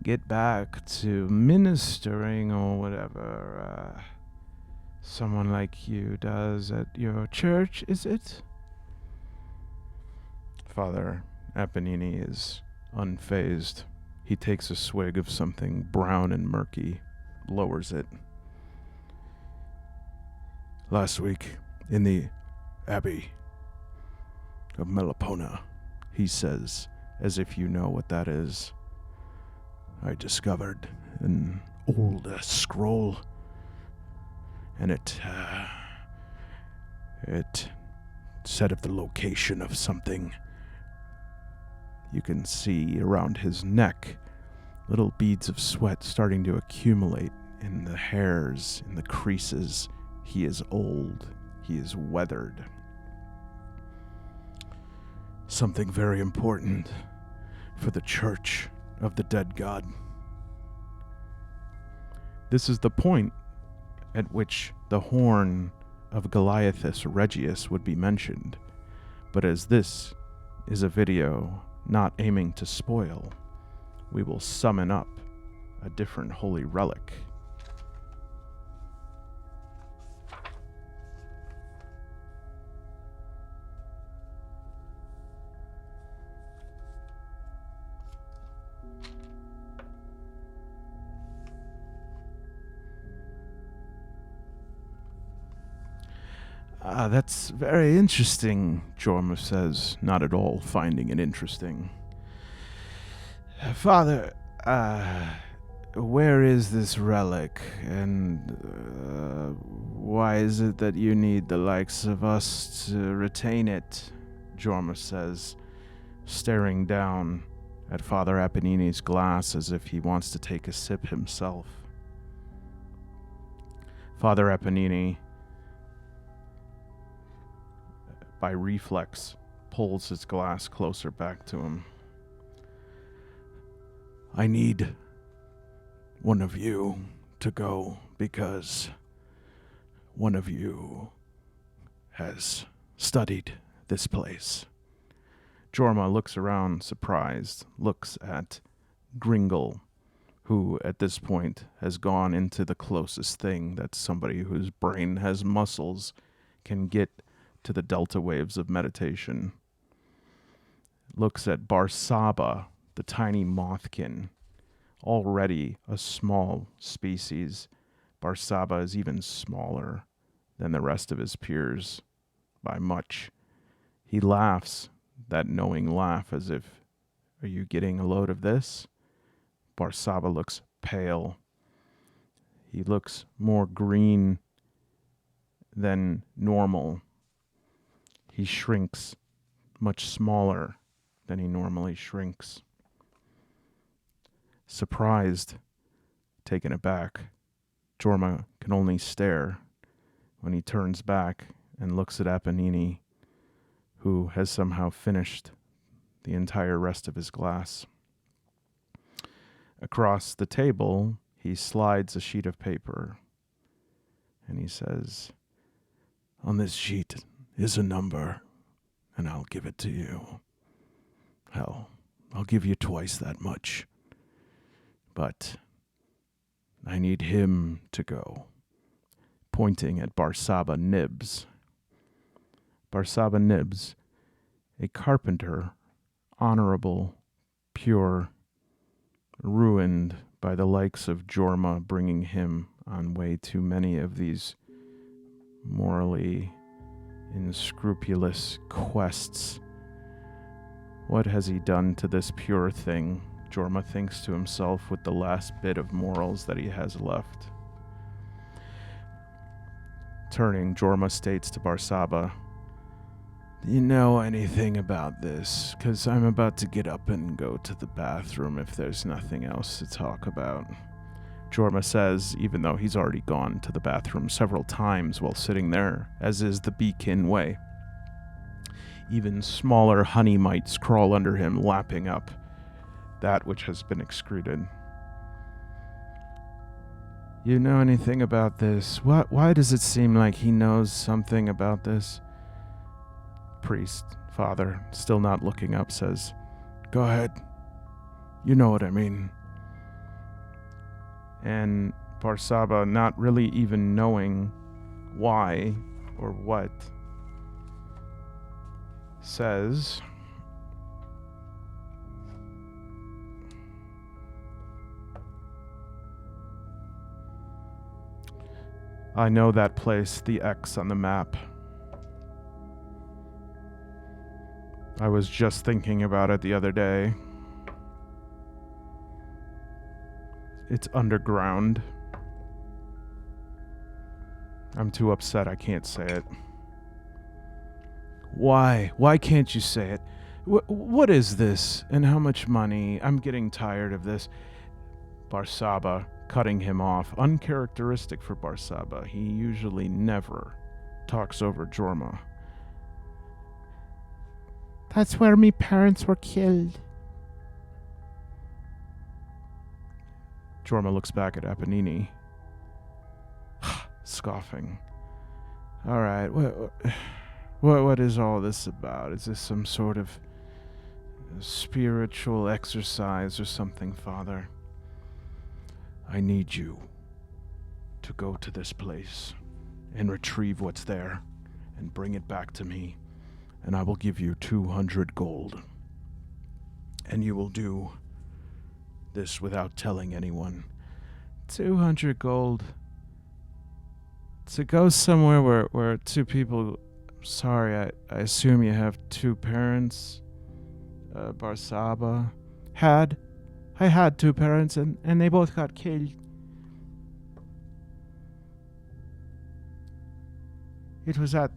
get back to ministering or whatever someone like you does at your church, is it? Father Apanini is unfazed. He takes a swig of something brown and murky, lowers it. Last week, in the Abbey of Melipona, he says, as if you know what that is, I discovered an old scroll, and it said of the location of something. You can see around his neck little beads of sweat starting to accumulate in the hairs, in the creases. He is old. He is weathered. Something very important for the Church of the Dead God. This is the point at which the horn of Goliathus Regius would be mentioned, but as this is a video not aiming to spoil, we will summon up a different holy relic. That's very interesting, Jorma says, not at all finding it interesting. Father, where is this relic, and why is it that you need the likes of us to retain it? Jorma says, staring down at Father Appanini's glass as if he wants to take a sip himself. Father Appanini, by reflex, pulls his glass closer back to him. I need one of you to go because one of you has studied this place. Jorma looks around surprised, looks at Gringle, who at this point has gone into the closest thing that somebody whose brain has muscles can get to the delta waves of meditation. Looks at Barsaba, the tiny mothkin, already a small species. Barsaba is even smaller than the rest of his peers by much. He laughs, that knowing laugh, as if, are you getting a load of this? Barsaba looks pale. He looks more green than normal. He shrinks much smaller than he normally shrinks. Surprised, taken aback, Jorma can only stare when he turns back and looks at Appanini, who has somehow finished the entire rest of his glass. Across the table, he slides a sheet of paper, and he says, on this sheet is a number, and I'll give it to you. Hell, I'll give you twice that much. But I need him to go, pointing at Barsaba Nibs. Barsaba Nibs, a carpenter, honorable, pure, ruined by the likes of Jorma bringing him on way too many of these morally unscrupulous quests. What has he done to this pure thing? Jorma thinks to himself with the last bit of morals that he has left. Turning, Jorma states to Barsaba, do you know anything about this? 'Cause I'm about to get up and go to the bathroom if there's nothing else to talk about. Jorma says, even though he's already gone to the bathroom several times while sitting there, as is the Beakin way. Even smaller honey mites crawl under him, lapping up that which has been excreted. You know anything about this? Why does it seem like he knows something about this? Priest, father, still not looking up, says, go ahead. You know what I mean. And Barsaba, not really even knowing why or what, says, I know that place, the X on the map. I was just thinking about it the other day. It's underground. I'm too upset I can't say it. Why? Why can't you say it? What is this? And how much money? I'm getting tired of this. Barsaba, cutting him off. Uncharacteristic for Barsaba. He usually never talks over Jorma. That's where me parents were killed. Jorma looks back at Appanini, scoffing. All right, what is all this about? Is this some sort of spiritual exercise or something, Father? I need you to go to this place and retrieve what's there and bring it back to me, and I will give you 200 gold. And you will do this without telling anyone. 200 gold to go somewhere where two people... Sorry, I assume you have two parents. Barsaba I had two parents and they both got killed. It was at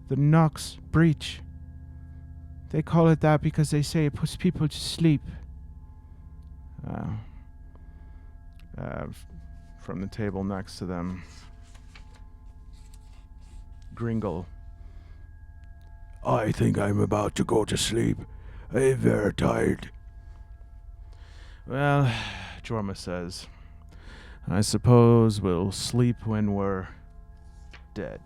the Knox breach. They call it that because they say it puts people to sleep. Uh, from the table next to them. Gringle. I think I'm about to go to sleep. I'm very tired. Well, Jorma says, I suppose we'll sleep when we're dead.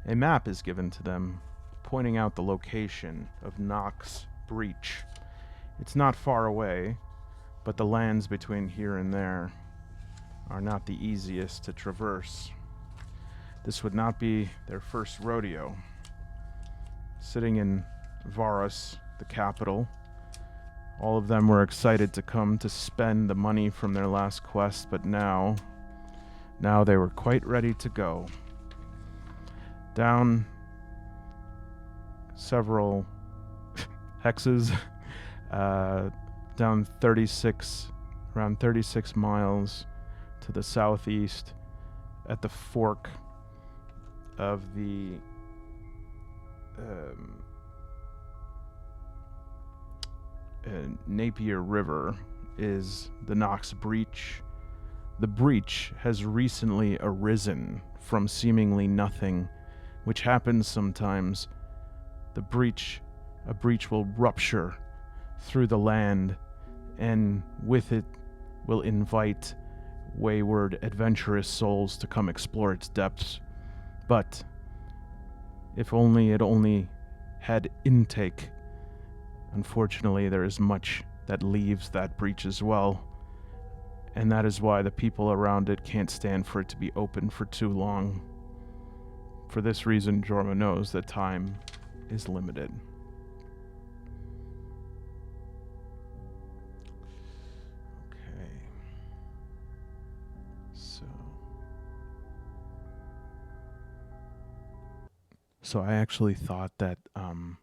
A map is given to them, pointing out the location of Nox Breach. It's not far away, but the lands between here and there are not the easiest to traverse. This would not be their first rodeo. Sitting in Varus, the capital, all of them were excited to come to spend the money from their last quest, but now they were quite ready to go. Down several hexes, down around 36 miles to the southeast at the fork of the Napier River is the Nox Breach. The breach has recently arisen from seemingly nothing, which happens sometimes. A breach will rupture through the land, and with it will invite wayward, adventurous souls to come explore its depths. But if only it only had intake. Unfortunately, there is much that leaves that breach as well, and that is why the people around it can't stand for it to be open for too long. For this reason, Jorma knows that time is limited. Okay. So I actually thought that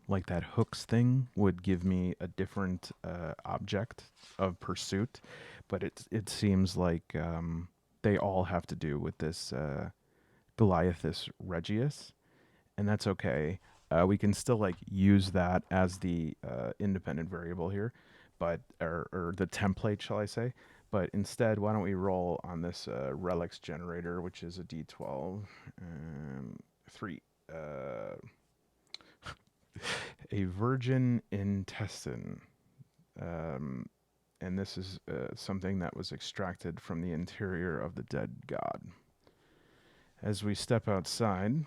like that hooks thing would give me a different object of pursuit, but it seems like they all have to do with this Goliathus Regius, and that's okay. We can still like use that as the independent variable here, but or the template, shall I say? But instead, why don't we roll on this relics generator, which is a D12, 3. A virgin intestine. And this is something that was extracted from the interior of the dead god. As we step outside,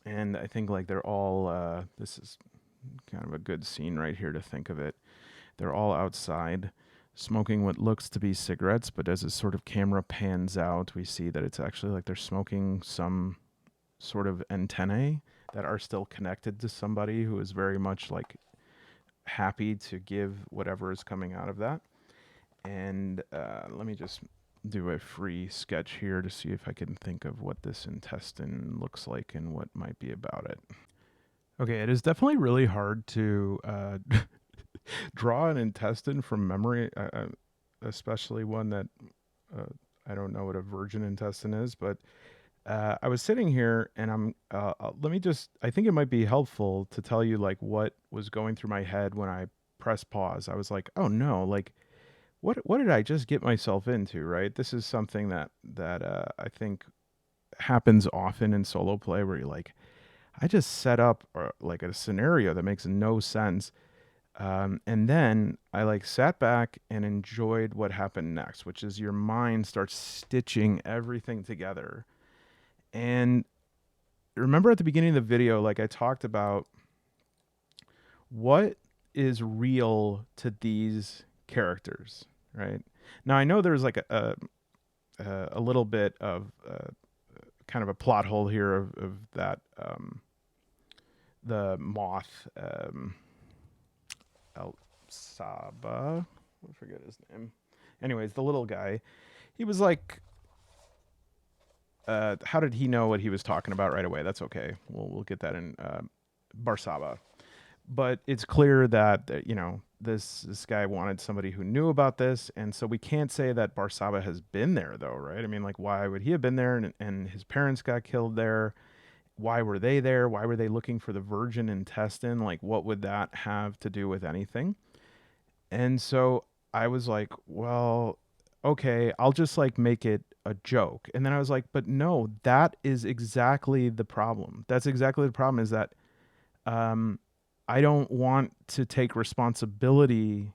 and I think like they're all, this is kind of a good scene right here to think of it. They're all outside smoking what looks to be cigarettes, but as this sort of camera pans out, we see that it's actually like they're smoking some sort of antennae that are still connected to somebody who is very much like happy to give whatever is coming out of that. And let me just do a free sketch here to see if I can think of what this intestine looks like and what might be about it. Okay, it is definitely really hard to draw an intestine from memory, especially one that I don't know what a virgin intestine is, but I was sitting here and let me just, I think it might be helpful to tell you like what was going through my head when I pressed pause. I was like, oh no, like what did I just get myself into, right? This is something that I think happens often in solo play where you're like, I just set up like a scenario that makes no sense. And then I like sat back and enjoyed what happened next, which is your mind starts stitching everything together. And remember at the beginning of the video, like I talked about what is real to these characters, right? Now I know there's like a little bit of kind of a plot hole here of that the moth El Saba, I forget his name. Anyways, the little guy, he was like, how did he know what he was talking about right away? That's okay. We'll get that in Barsaba. But it's clear that you know this guy wanted somebody who knew about this, and so we can't say that Barsaba has been there though, right? I mean, like, why would he have been there? And his parents got killed there, why were they there? Why were they looking for the virgin intestine? Like, what would that have to do with anything? And so I was like, well, okay, I'll just like make it a joke. And then I was like, but no, that is exactly the problem. That's exactly the problem, is that um, I don't want to take responsibility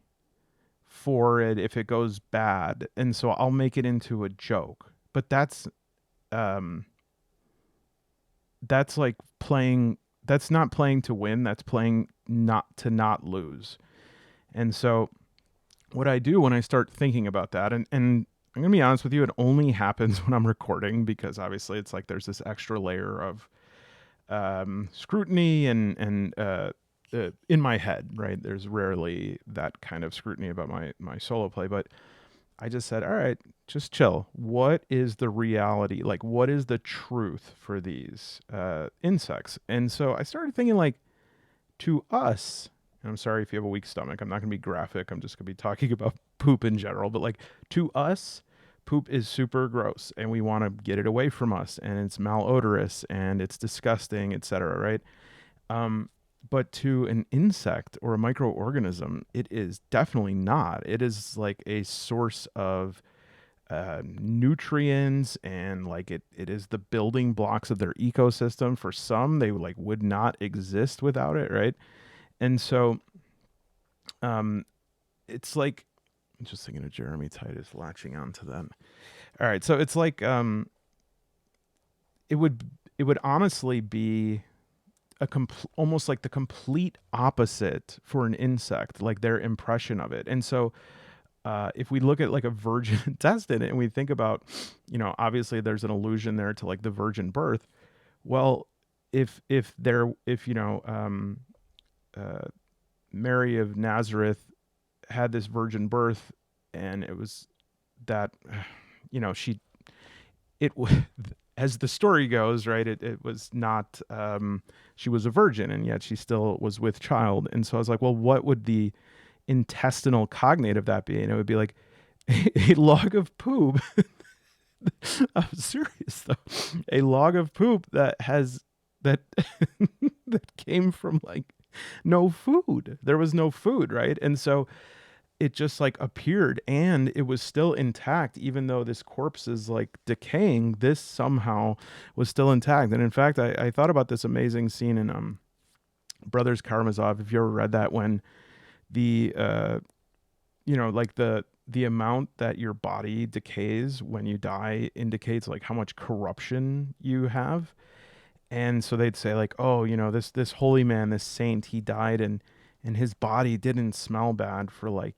for it if it goes bad. And so I'll make it into a joke. But um, that's like playing, that's not playing to win. That's playing not to not lose. And so what I do when I start thinking about that, and I'm gonna be honest with you, it only happens when I'm recording, because obviously it's like there's this extra layer of scrutiny and in my head, right? There's rarely that kind of scrutiny about my solo play, but I just said, all right, just chill. What is the reality? Like, what is the truth for these insects? And so I started thinking, like, to us, and I'm sorry if you have a weak stomach, I'm not going to be graphic. I'm just going to be talking about poop in general. But like, to us, poop is super gross and we want to get it away from us, and it's malodorous and it's disgusting, etc. Right? Um, but to an insect or a microorganism, it is definitely not. It is like a source of nutrients, and like it is the building blocks of their ecosystem. For some, they like would not exist without it, right? And so um, it's like, I'm just thinking of Jeremy Titus latching onto them. All right, so it's like it would it would honestly be almost like the complete opposite for an insect, like their impression of it. And so if we look at like a virgin intestine and we think about, obviously there's an allusion there to like the virgin birth. Well, if uh, Mary of Nazareth had this virgin birth, and it was that, she it as the story goes, right, it was not, she was a virgin, and yet she still was with child. And so I was like, well, what would the intestinal cognate of that be? And it would be like a log of poop. I'm serious though. A log of poop that has that that came from like no food. There was no food, right? And so it just like appeared, and it was still intact, even though this corpse is like decaying. This somehow was still intact. And in fact, I thought about this amazing scene in Brothers Karamazov. If you ever read that, when the like the amount that your body decays when you die indicates like how much corruption you have. And so they'd say like, oh, this holy man, this saint, he died, and his body didn't smell bad for like,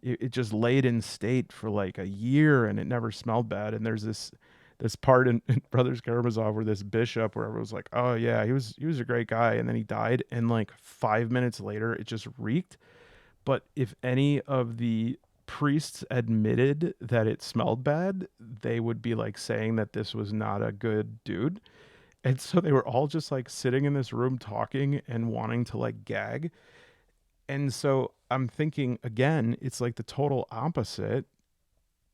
it just laid in state for like a year and it never smelled bad. And there's this part in Brothers Karamazov where this bishop, where was like, oh yeah, he was a great guy, and then he died, and like 5 minutes later it just reeked. But if any of the priests admitted that it smelled bad, they would be like saying that this was not a good dude. And so they were all just like sitting in this room talking and wanting to like gag. And so I'm thinking, again, it's like the total opposite.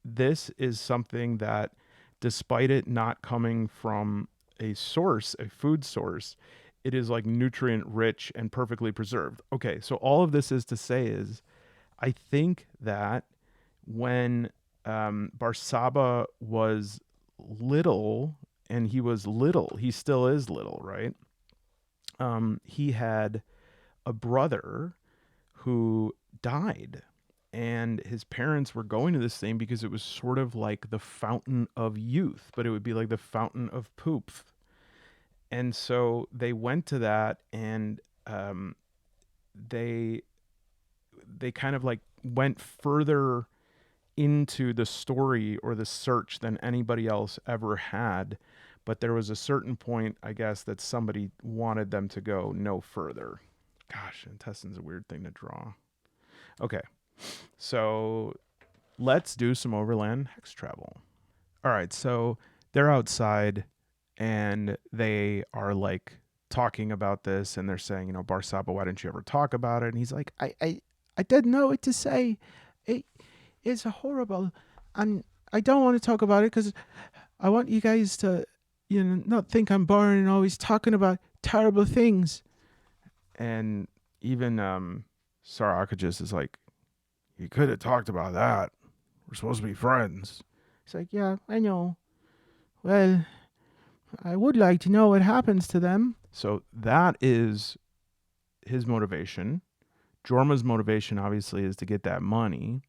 This is something that, despite it not coming from a source, a food source, it is like nutrient rich and perfectly preserved. Okay, so all of this is to say is, I think that when Barsaba was little, and he was little, he still is little, right? He had a brother who died, and his parents were going to this thing because it was sort of like the fountain of youth, but it would be like the fountain of poop. And so they went to that, and they they kind of like went further into the story or the search than anybody else ever had. But there was a certain point, I guess, that somebody wanted them to go no further. Gosh, intestine's a weird thing to draw. Okay, so let's do some overland hex travel. All right, so they're outside and they are like talking about this, and they're saying, Barsaba, why didn't you ever talk about it? And he's like, I didn't know what to say. It is horrible, and I don't want to talk about it because I want you guys to. not think I'm boring and always talking about terrible things. And even Sarakages is like, you could have talked about that. We're supposed to be friends. He's like, yeah, I know. Well, I would like to know what happens to them. So that is his motivation. Jorma's motivation, obviously, is to get that money.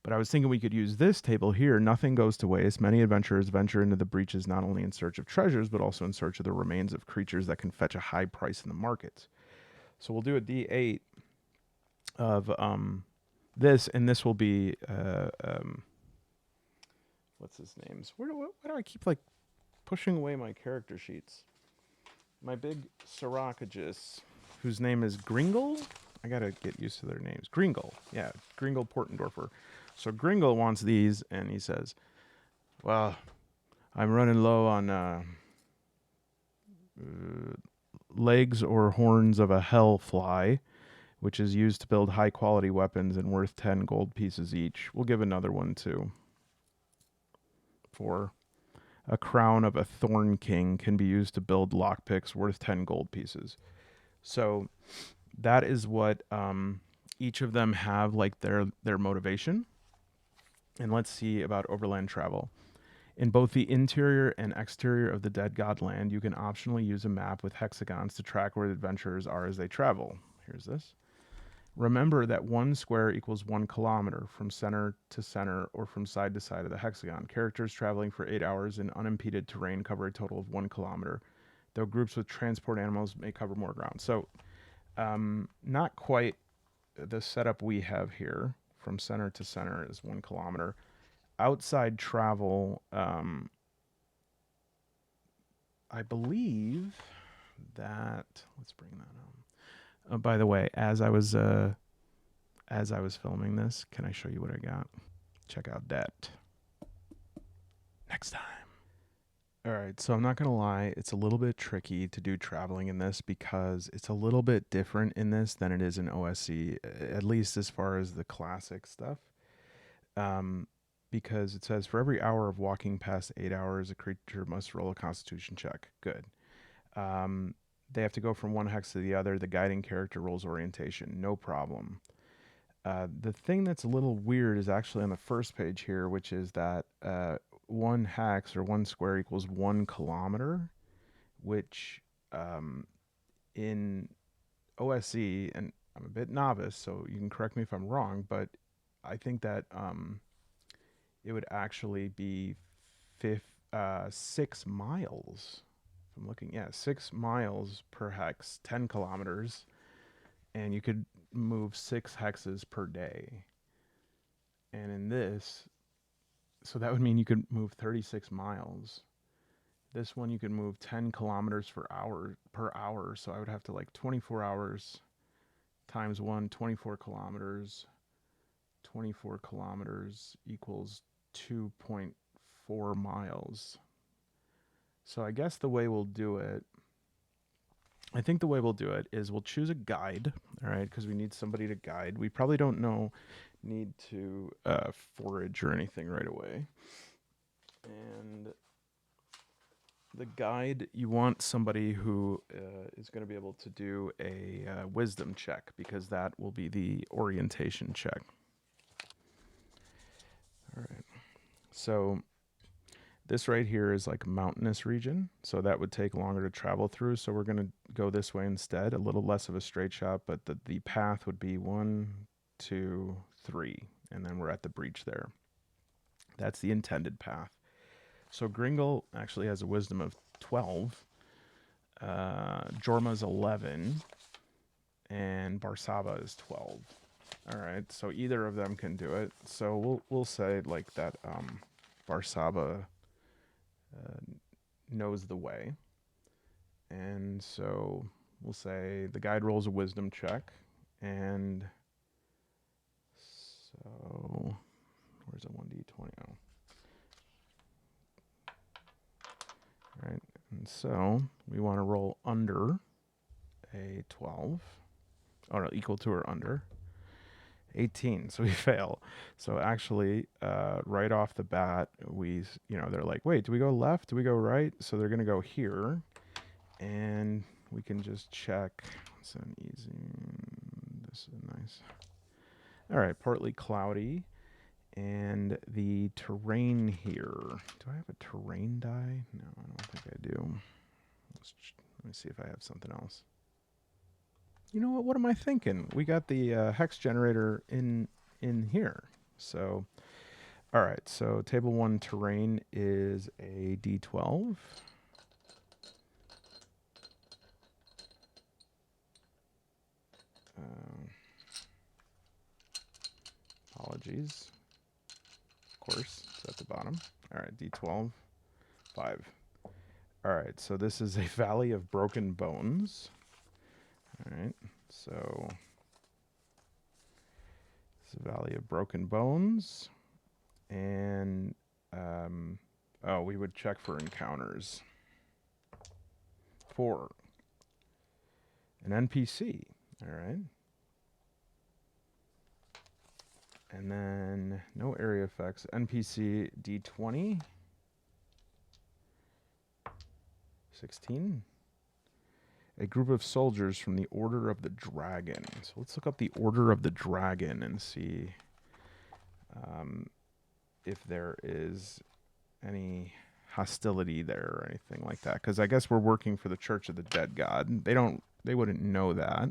But I was thinking we could use this table here. Nothing goes to waste. Many adventurers venture into the breaches not only in search of treasures, but also in search of the remains of creatures that can fetch a high price in the markets. So we'll do a D8 of this, and this will be what's his name's? Why do I keep like pushing away my character sheets? My big Sarakagus, whose name is Gringle. I gotta get used to their names. Gringle, yeah, Gringle Portendorfer. So Gringle wants these, and he says, "Well, I'm running low on legs or horns of a hell fly, which is used to build high quality weapons and worth 10 gold pieces each. We'll give another one too. For a crown of a thorn king can be used to build lockpicks worth 10 gold pieces." So that is what each of them have, like their motivation. And let's see about overland travel. In both the interior and exterior of the Dead God land, you can optionally use a map with hexagons to track where the adventurers are as they travel. Here's this. Remember that 1 square equals 1 kilometer from center to center or from side to side of the hexagon. Characters traveling for 8 hours in unimpeded terrain cover a total of 1 kilometer, though groups with transport animals may cover more ground. So, not quite the setup we have here. From center to center is 1 kilometer. Outside travel, I believe that. Let's bring that on. Oh, by the way, as I was filming this, can I show you what I got? Check out that next time. All right, so I'm not gonna lie, it's a little bit tricky to do traveling in this because it's a little bit different in this than it is in OSC, at least as far as the classic stuff. Because it says for every hour of walking past 8 hours, a creature must roll a Constitution check. Good. They have to go from one hex to the other. The guiding character rolls orientation. No problem. The thing that's a little weird is actually on the first page here, which is that 1 hex or 1 square equals 1 kilometer, which in OSC, and I'm a bit novice, so you can correct me if I'm wrong, but I think that it would actually be 6 miles. If I'm looking, yeah, 6 miles per hex, 10 kilometers, and you could move 6 hexes per day. And in this, so that would mean you could move 36 miles. This one you could move 10 kilometers per hour. So I would have to like 24 hours times 1, 24 kilometers. 24 kilometers equals 2.4 miles. So I guess the way we'll do it, I think the way we'll do it is we'll choose a guide, all right, because we need somebody to guide. We probably don't need to forage or anything right away. And the guide, you want somebody who is going to be able to do a wisdom check, because that will be the orientation check. All right. So this right here is like a mountainous region, so that would take longer to travel through. So we're going to go this way instead, a little less of a straight shot, but the path would be 1, 2, 3, and then we're at the breach there. That's the intended path. So Gringle actually has a wisdom of 12. Jorma's 11, and Barsaba is 12. All right, so either of them can do it. So we'll say like that Barsaba knows the way, and so we'll say the guide rolls a wisdom check, and so where's a 1d20? Oh. Right, and so we want to roll under a 12, or no, equal to or under. 18. So we fail. So actually, right off the bat, they're like, wait, do we go left? Do we go right? So they're going to go here. And we can just check. It's an easy. This is nice. All right, partly cloudy. And the terrain here. Do I have a terrain die? No, I don't think I do. Let me see if I have something else. You know what? What am I thinking? We got the hex generator in here. So, all right. So table 1 terrain is a D12. Apologies. Of course, it's at the bottom. All right, D12, 5. All right, so this is a Valley of Broken Bones. All right, so it's a Valley of Broken Bones. And, we would check for encounters. 4. An NPC. All right. And then no area effects. NPC D20. 16. A group of soldiers from the Order of the Dragon. So let's look up the Order of the Dragon and see if there is any hostility there or anything like that. Because I guess we're working for the Church of the Dead God. They wouldn't know that.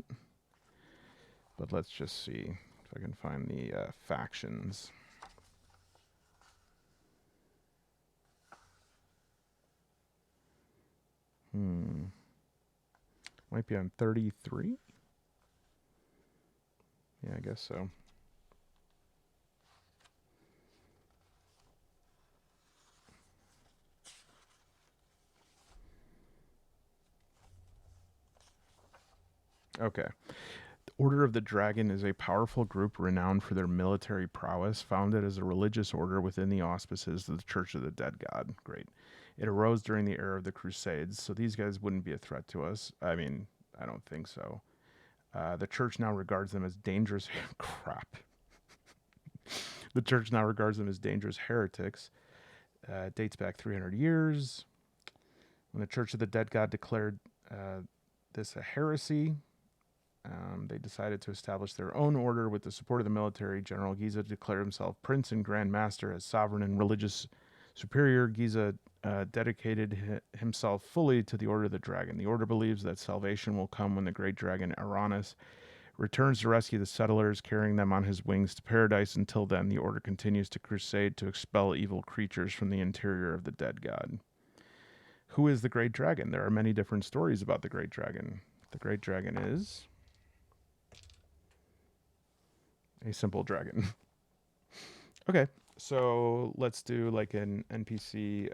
But let's just see if I can find the factions. Might be on 33. Yeah, I guess so. Okay. The Order of the Dragon is a powerful group renowned for their military prowess, founded as a religious order within the auspices of the Church of the Dead God. Great. It arose during the era of the Crusades, so these guys wouldn't be a threat to us. I mean, I don't think so. The church now regards them as dangerous. Crap. The church now regards them as dangerous heretics. It dates back 300 years. When the Church of the Dead God declared this a heresy, they decided to establish their own order with the support of the military. General Giza declared himself prince and grand master as sovereign and religious superior. Giza dedicated himself fully to the Order of the Dragon. The Order believes that salvation will come when the great dragon Uranus returns to rescue the settlers, carrying them on his wings to paradise. Until then, the Order continues to crusade to expel evil creatures from the interior of the Dead God. Who is the Great Dragon? There are many different stories about the Great Dragon. The Great Dragon is a simple dragon. Okay, so let's do like an NPC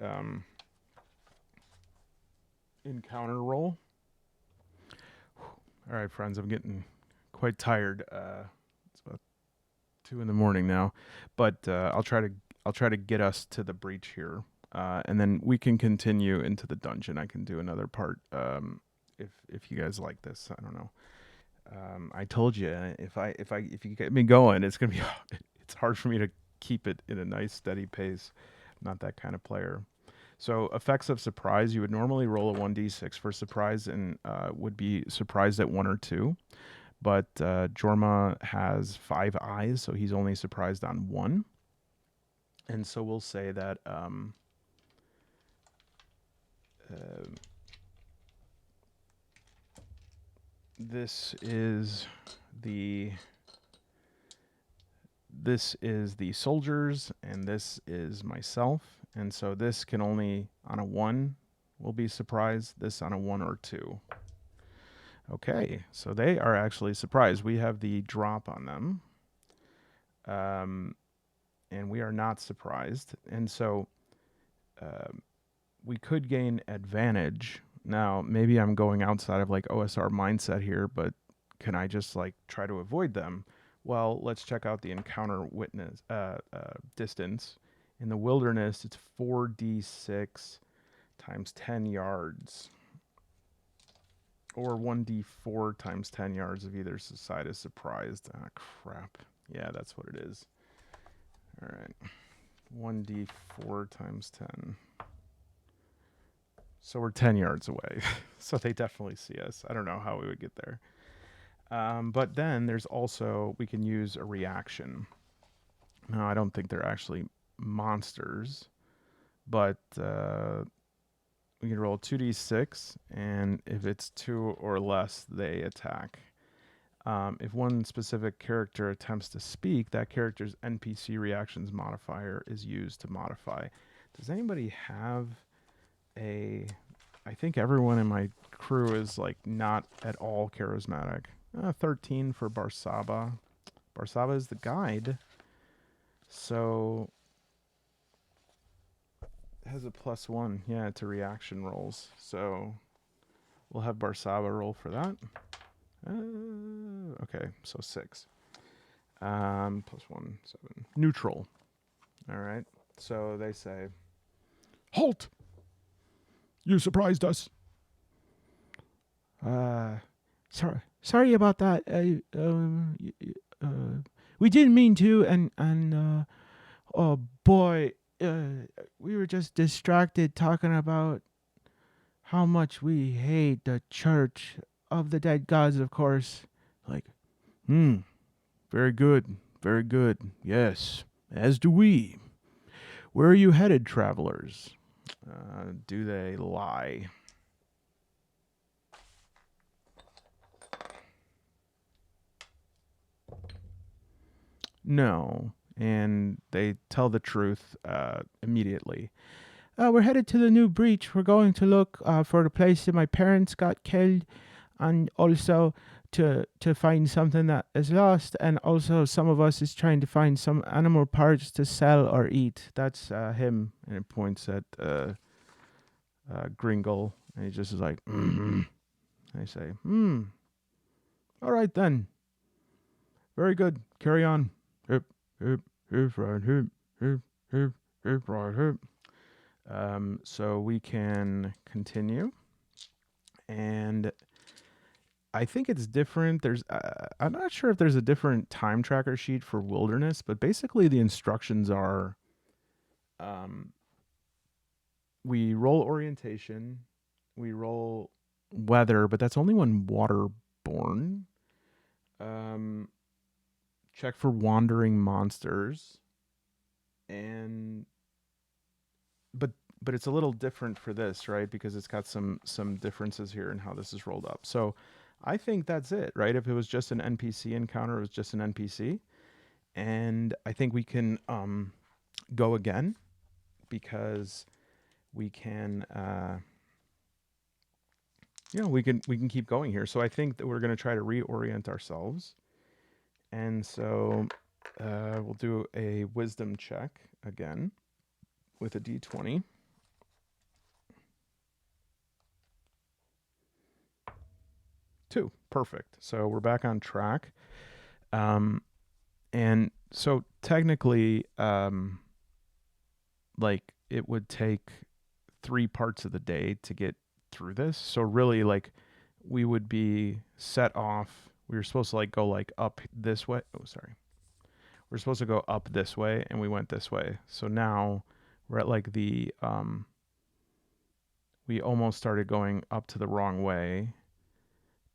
encounter roll. All right, friends, I'm getting quite tired. It's about 2 in the morning now, but I'll try to get us to the breach here, and then we can continue into the dungeon. I can do another part if you guys like this. I don't know. I told you if you get me going, it's gonna be it's hard for me to keep it in a nice steady pace. I'm not that kind of player. So effects of surprise, you would normally roll a 1d6 for surprise and would be surprised at 1 or 2. But Jorma has 5 eyes, so he's only surprised on 1. And so we'll say that this is the soldiers and this is myself, and so this can only on a 1 will be surprised, this on a 1 or 2. Okay, so they are actually surprised. We have the drop on them, and we are not surprised, and so we could gain advantage. Now maybe I'm going outside of like OSR mindset here, but can I just like try to avoid them? Well, let's check out the encounter witness distance. In the wilderness, it's 4d6 times 10 yards, or 1d4 times 10 yards if either side is surprised. Ah, crap. Yeah, that's what it is. All right. 1d4 times 10. So we're 10 yards away. So they definitely see us. I don't know how we would get there. But then there's also, we can use a reaction. Now, I don't think they're actually monsters, but we can roll 2d6, and if it's 2 or less, they attack. If one specific character attempts to speak, that character's NPC reactions modifier is used to modify. Does anybody have a... I think everyone in my crew is like not at all charismatic. 13 for Barsaba. Barsaba is the guide. So it has a +1. Yeah, to reaction rolls. So we'll have Barsaba roll for that. Okay, so 6. +1, 7. Neutral. All right. So they say, "Halt! You surprised us." Sorry about that. We didn't mean to, and oh boy, we were just distracted talking about how much we hate the Church of the Dead Gods, of course. Like, very good, very good. Yes, as do we. Where are you headed, travelers? Do they lie? No, and they tell the truth immediately. We're headed to the new breach. We're going to look for the place that my parents got killed, and also to find something that is lost, and also some of us is trying to find some animal parts to sell or eat. That's him, and it points at Gringle, and he just is like, mm-hmm. I say, all right then. Very good. Carry on. Hip, hip, hip, right, hip, hip, hip, hip, right, hip. So we can continue, and I think it's different. I'm not sure if there's a different time tracker sheet for wilderness, but basically the instructions are, um, we roll orientation, we roll weather, but that's only when waterborne. Um, check for wandering monsters, and but but it's a little different for this, right? Because it's got some differences here in how this is rolled up. So I think that's it, right? If it was just an NPC encounter, it was just an NPC. And I think we can go again, because we can we can keep going here. So I think that we're going to try to reorient ourselves. And so we'll do a wisdom check again with a d20. 2. Perfect. So we're back on track. And so technically, like it would take 3 parts of the day to get through this. So really, like, we would be set off. We were supposed to like go like up this way. Oh, sorry. We're supposed to go up this way, and we went this way. So now we're at like we almost started going up to the wrong way,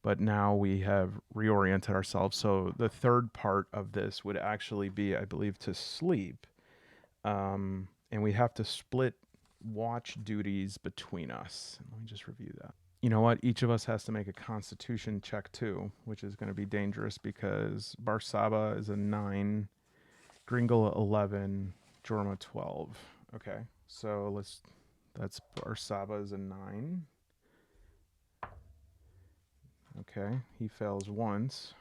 but now we have reoriented ourselves. So the third part of this would actually be, I believe, to sleep. And we have to split watch duties between us. Let me just review that. You know what? Each of us has to make a constitution check too, which is going to be dangerous because Barsaba is a 9, Gringle 11, Jorma 12. Okay, so that's Barsaba is a 9. Okay, he fails once.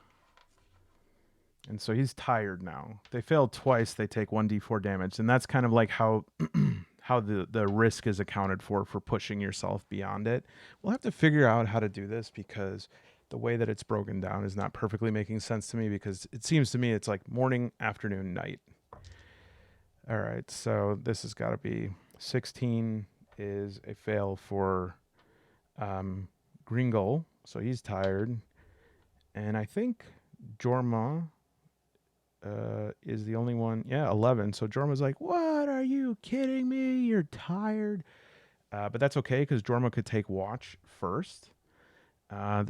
And so he's tired now. They failed twice, they take 1d4 damage. And that's kind of like how how the risk is accounted for pushing yourself beyond it. We'll have to figure out how to do this, because the way that it's broken down is not perfectly making sense to me, because it seems to me it's like morning, afternoon, night. All right, so this has got to be 16 is a fail for Gringle, so he's tired. And I think Jorma is the only one. Yeah, 11. So Jorma's like, "What? Are you kidding me? You're tired." But that's okay because Jorma could take watch first.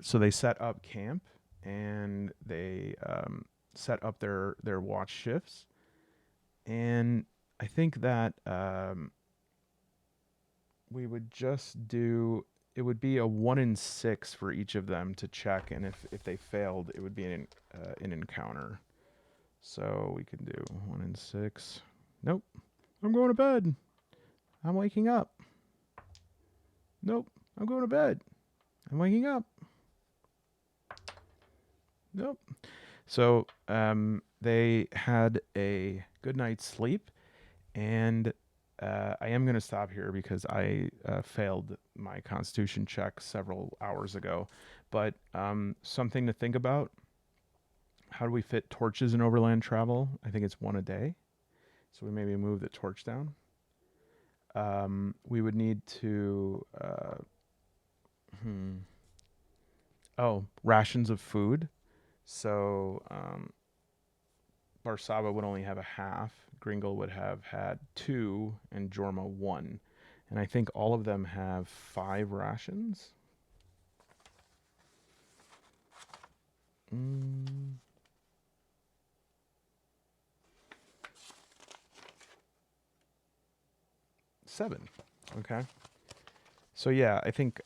So they set up camp and they set up their watch shifts. And I think that we would just do. It would be a 1 in 6 for each of them to check, and if they failed, it would be an encounter. So we can do 1 in 6. Nope. I'm going to bed. I'm waking up. Nope. I'm going to bed. I'm waking up. Nope. So they had a good night's sleep, and I am going to stop here because I failed my Constitution check several hours ago. But something to think about: how do we fit torches in overland travel? I think it's one a day, so we maybe move the torch down. We would need to. Hmm. Oh, rations of food. So Barsaba would only have a half. Gringle would have had two, and Jorma one. And I think all of them have 5 rations. Mm. 7. Okay. So yeah, I think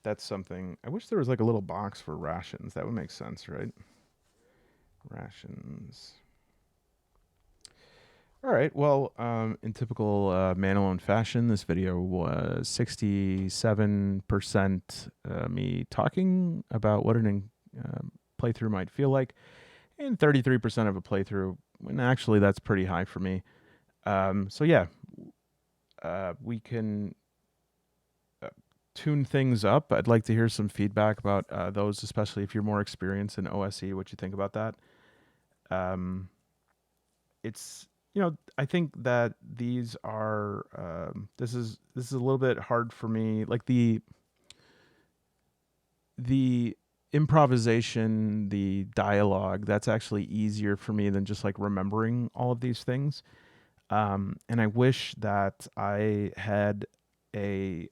that's something. I wish there was like a little box for rations. That would make sense, right? Rations. All right. Well, in typical Man Alone fashion, this video was 67% me talking about what an playthrough might feel like, and 33% of a playthrough. And actually, that's pretty high for me. So yeah, we can tune things up. I'd like to hear some feedback about those, especially if you're more experienced in OSE. What you think about that? Um, it's I think that these are this is a little bit hard for me. Like the improvisation, the dialogue, that's actually easier for me than just like remembering all of these things. And I wish that I had a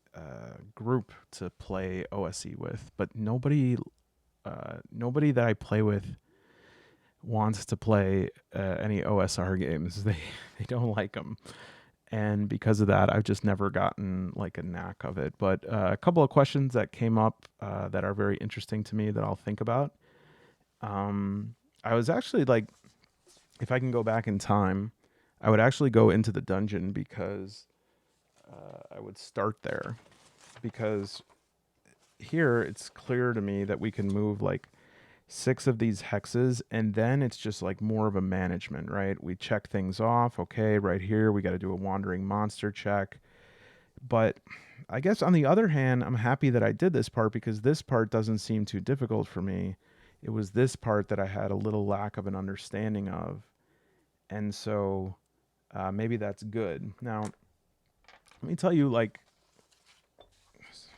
group to play OSE with, but nobody that I play with wants to play any OSR games. They don't like them, and because of that, I've just never gotten like a knack of it. But a couple of questions that came up that are very interesting to me that I'll think about. I was actually like, if I can go back in time, I would actually go into the dungeon because I would start there because here it's clear to me that we can move like 6 of these hexes, and then it's just like more of a management, right? We check things off. Okay, right here we got to do a wandering monster check. But I guess on the other hand, I'm happy that I did this part because this part doesn't seem too difficult for me. It was this part that I had a little lack of an understanding of, and so maybe that's good. Now, let me tell you, like,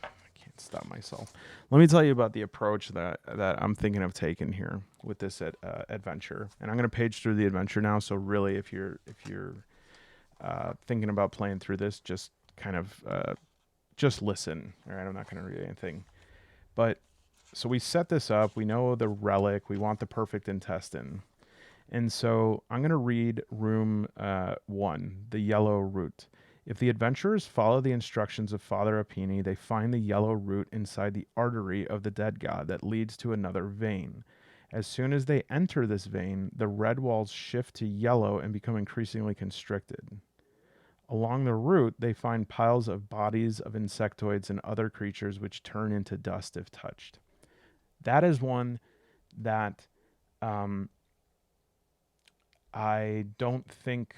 I can't stop myself. Let me tell you about the approach that I'm thinking of taking here with this adventure, and I'm going to page through the adventure now. So really, if you're thinking about playing through this, just kind of just listen. All right, I'm not going to read anything, but so we set this up. We know the relic. We want the perfect intestine. And so I'm going to read room 1, the yellow root. If the adventurers follow the instructions of Father Apini, they find the yellow root inside the artery of the dead god that leads to another vein. As soon as they enter this vein, the red walls shift to yellow and become increasingly constricted. Along the route, they find piles of bodies of insectoids and other creatures which turn into dust if touched. That is one that um, I don't think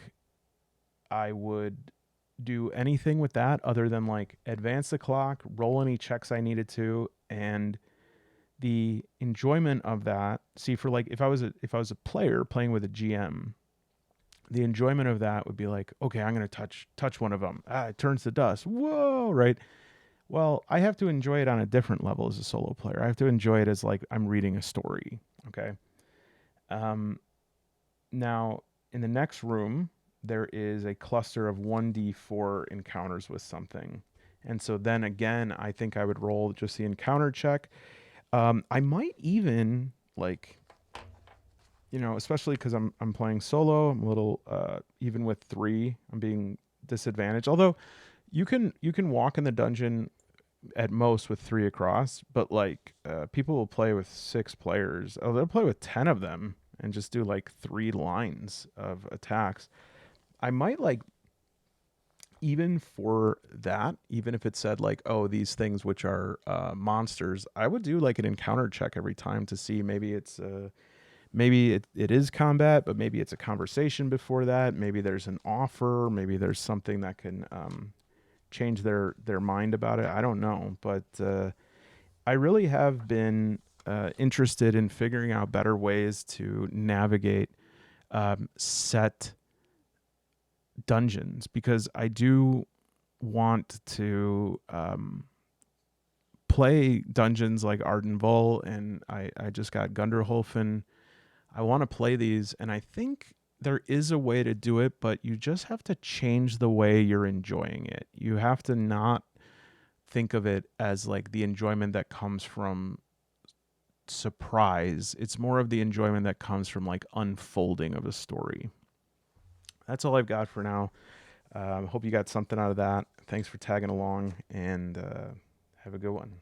I would do anything with that other than like advance the clock, roll any checks I needed to, and the enjoyment of that. See, for like if I was a player playing with a GM, the enjoyment of that would be like, okay, I'm gonna touch one of them. Ah, it turns to dust. Whoa, right? Well, I have to enjoy it on a different level as a solo player. I have to enjoy it as like I'm reading a story. Okay. Um, Now, in the next room, there is a cluster of 1d4 encounters with something. And so then again, I think I would roll just the encounter check. I might even like, especially because I'm playing solo. I'm a little even with three, I'm being disadvantaged. Although you can walk in the dungeon at most with three across, but like people will play with six players. Oh, they'll play with 10 of them and just do like three lines of attacks. I might like even for that, even if it said like, oh, these things which are monsters, I would do like an encounter check every time to see maybe it is combat, but maybe it's a conversation before that. Maybe there's an offer. Maybe there's something that can change their mind about it. I don't know, but I really have been interested in figuring out better ways to navigate set dungeons because I do want to play dungeons like Ardenval, and I just got Gunderhofen. I want to play these, and I think there is a way to do it, but you just have to change the way you're enjoying it. You have to not think of it as like the enjoyment that comes from surprise. It's more of the enjoyment that comes from like unfolding of a story. That's all I've got for now. Hope you got something out of that. Thanks for tagging along, and have a good one.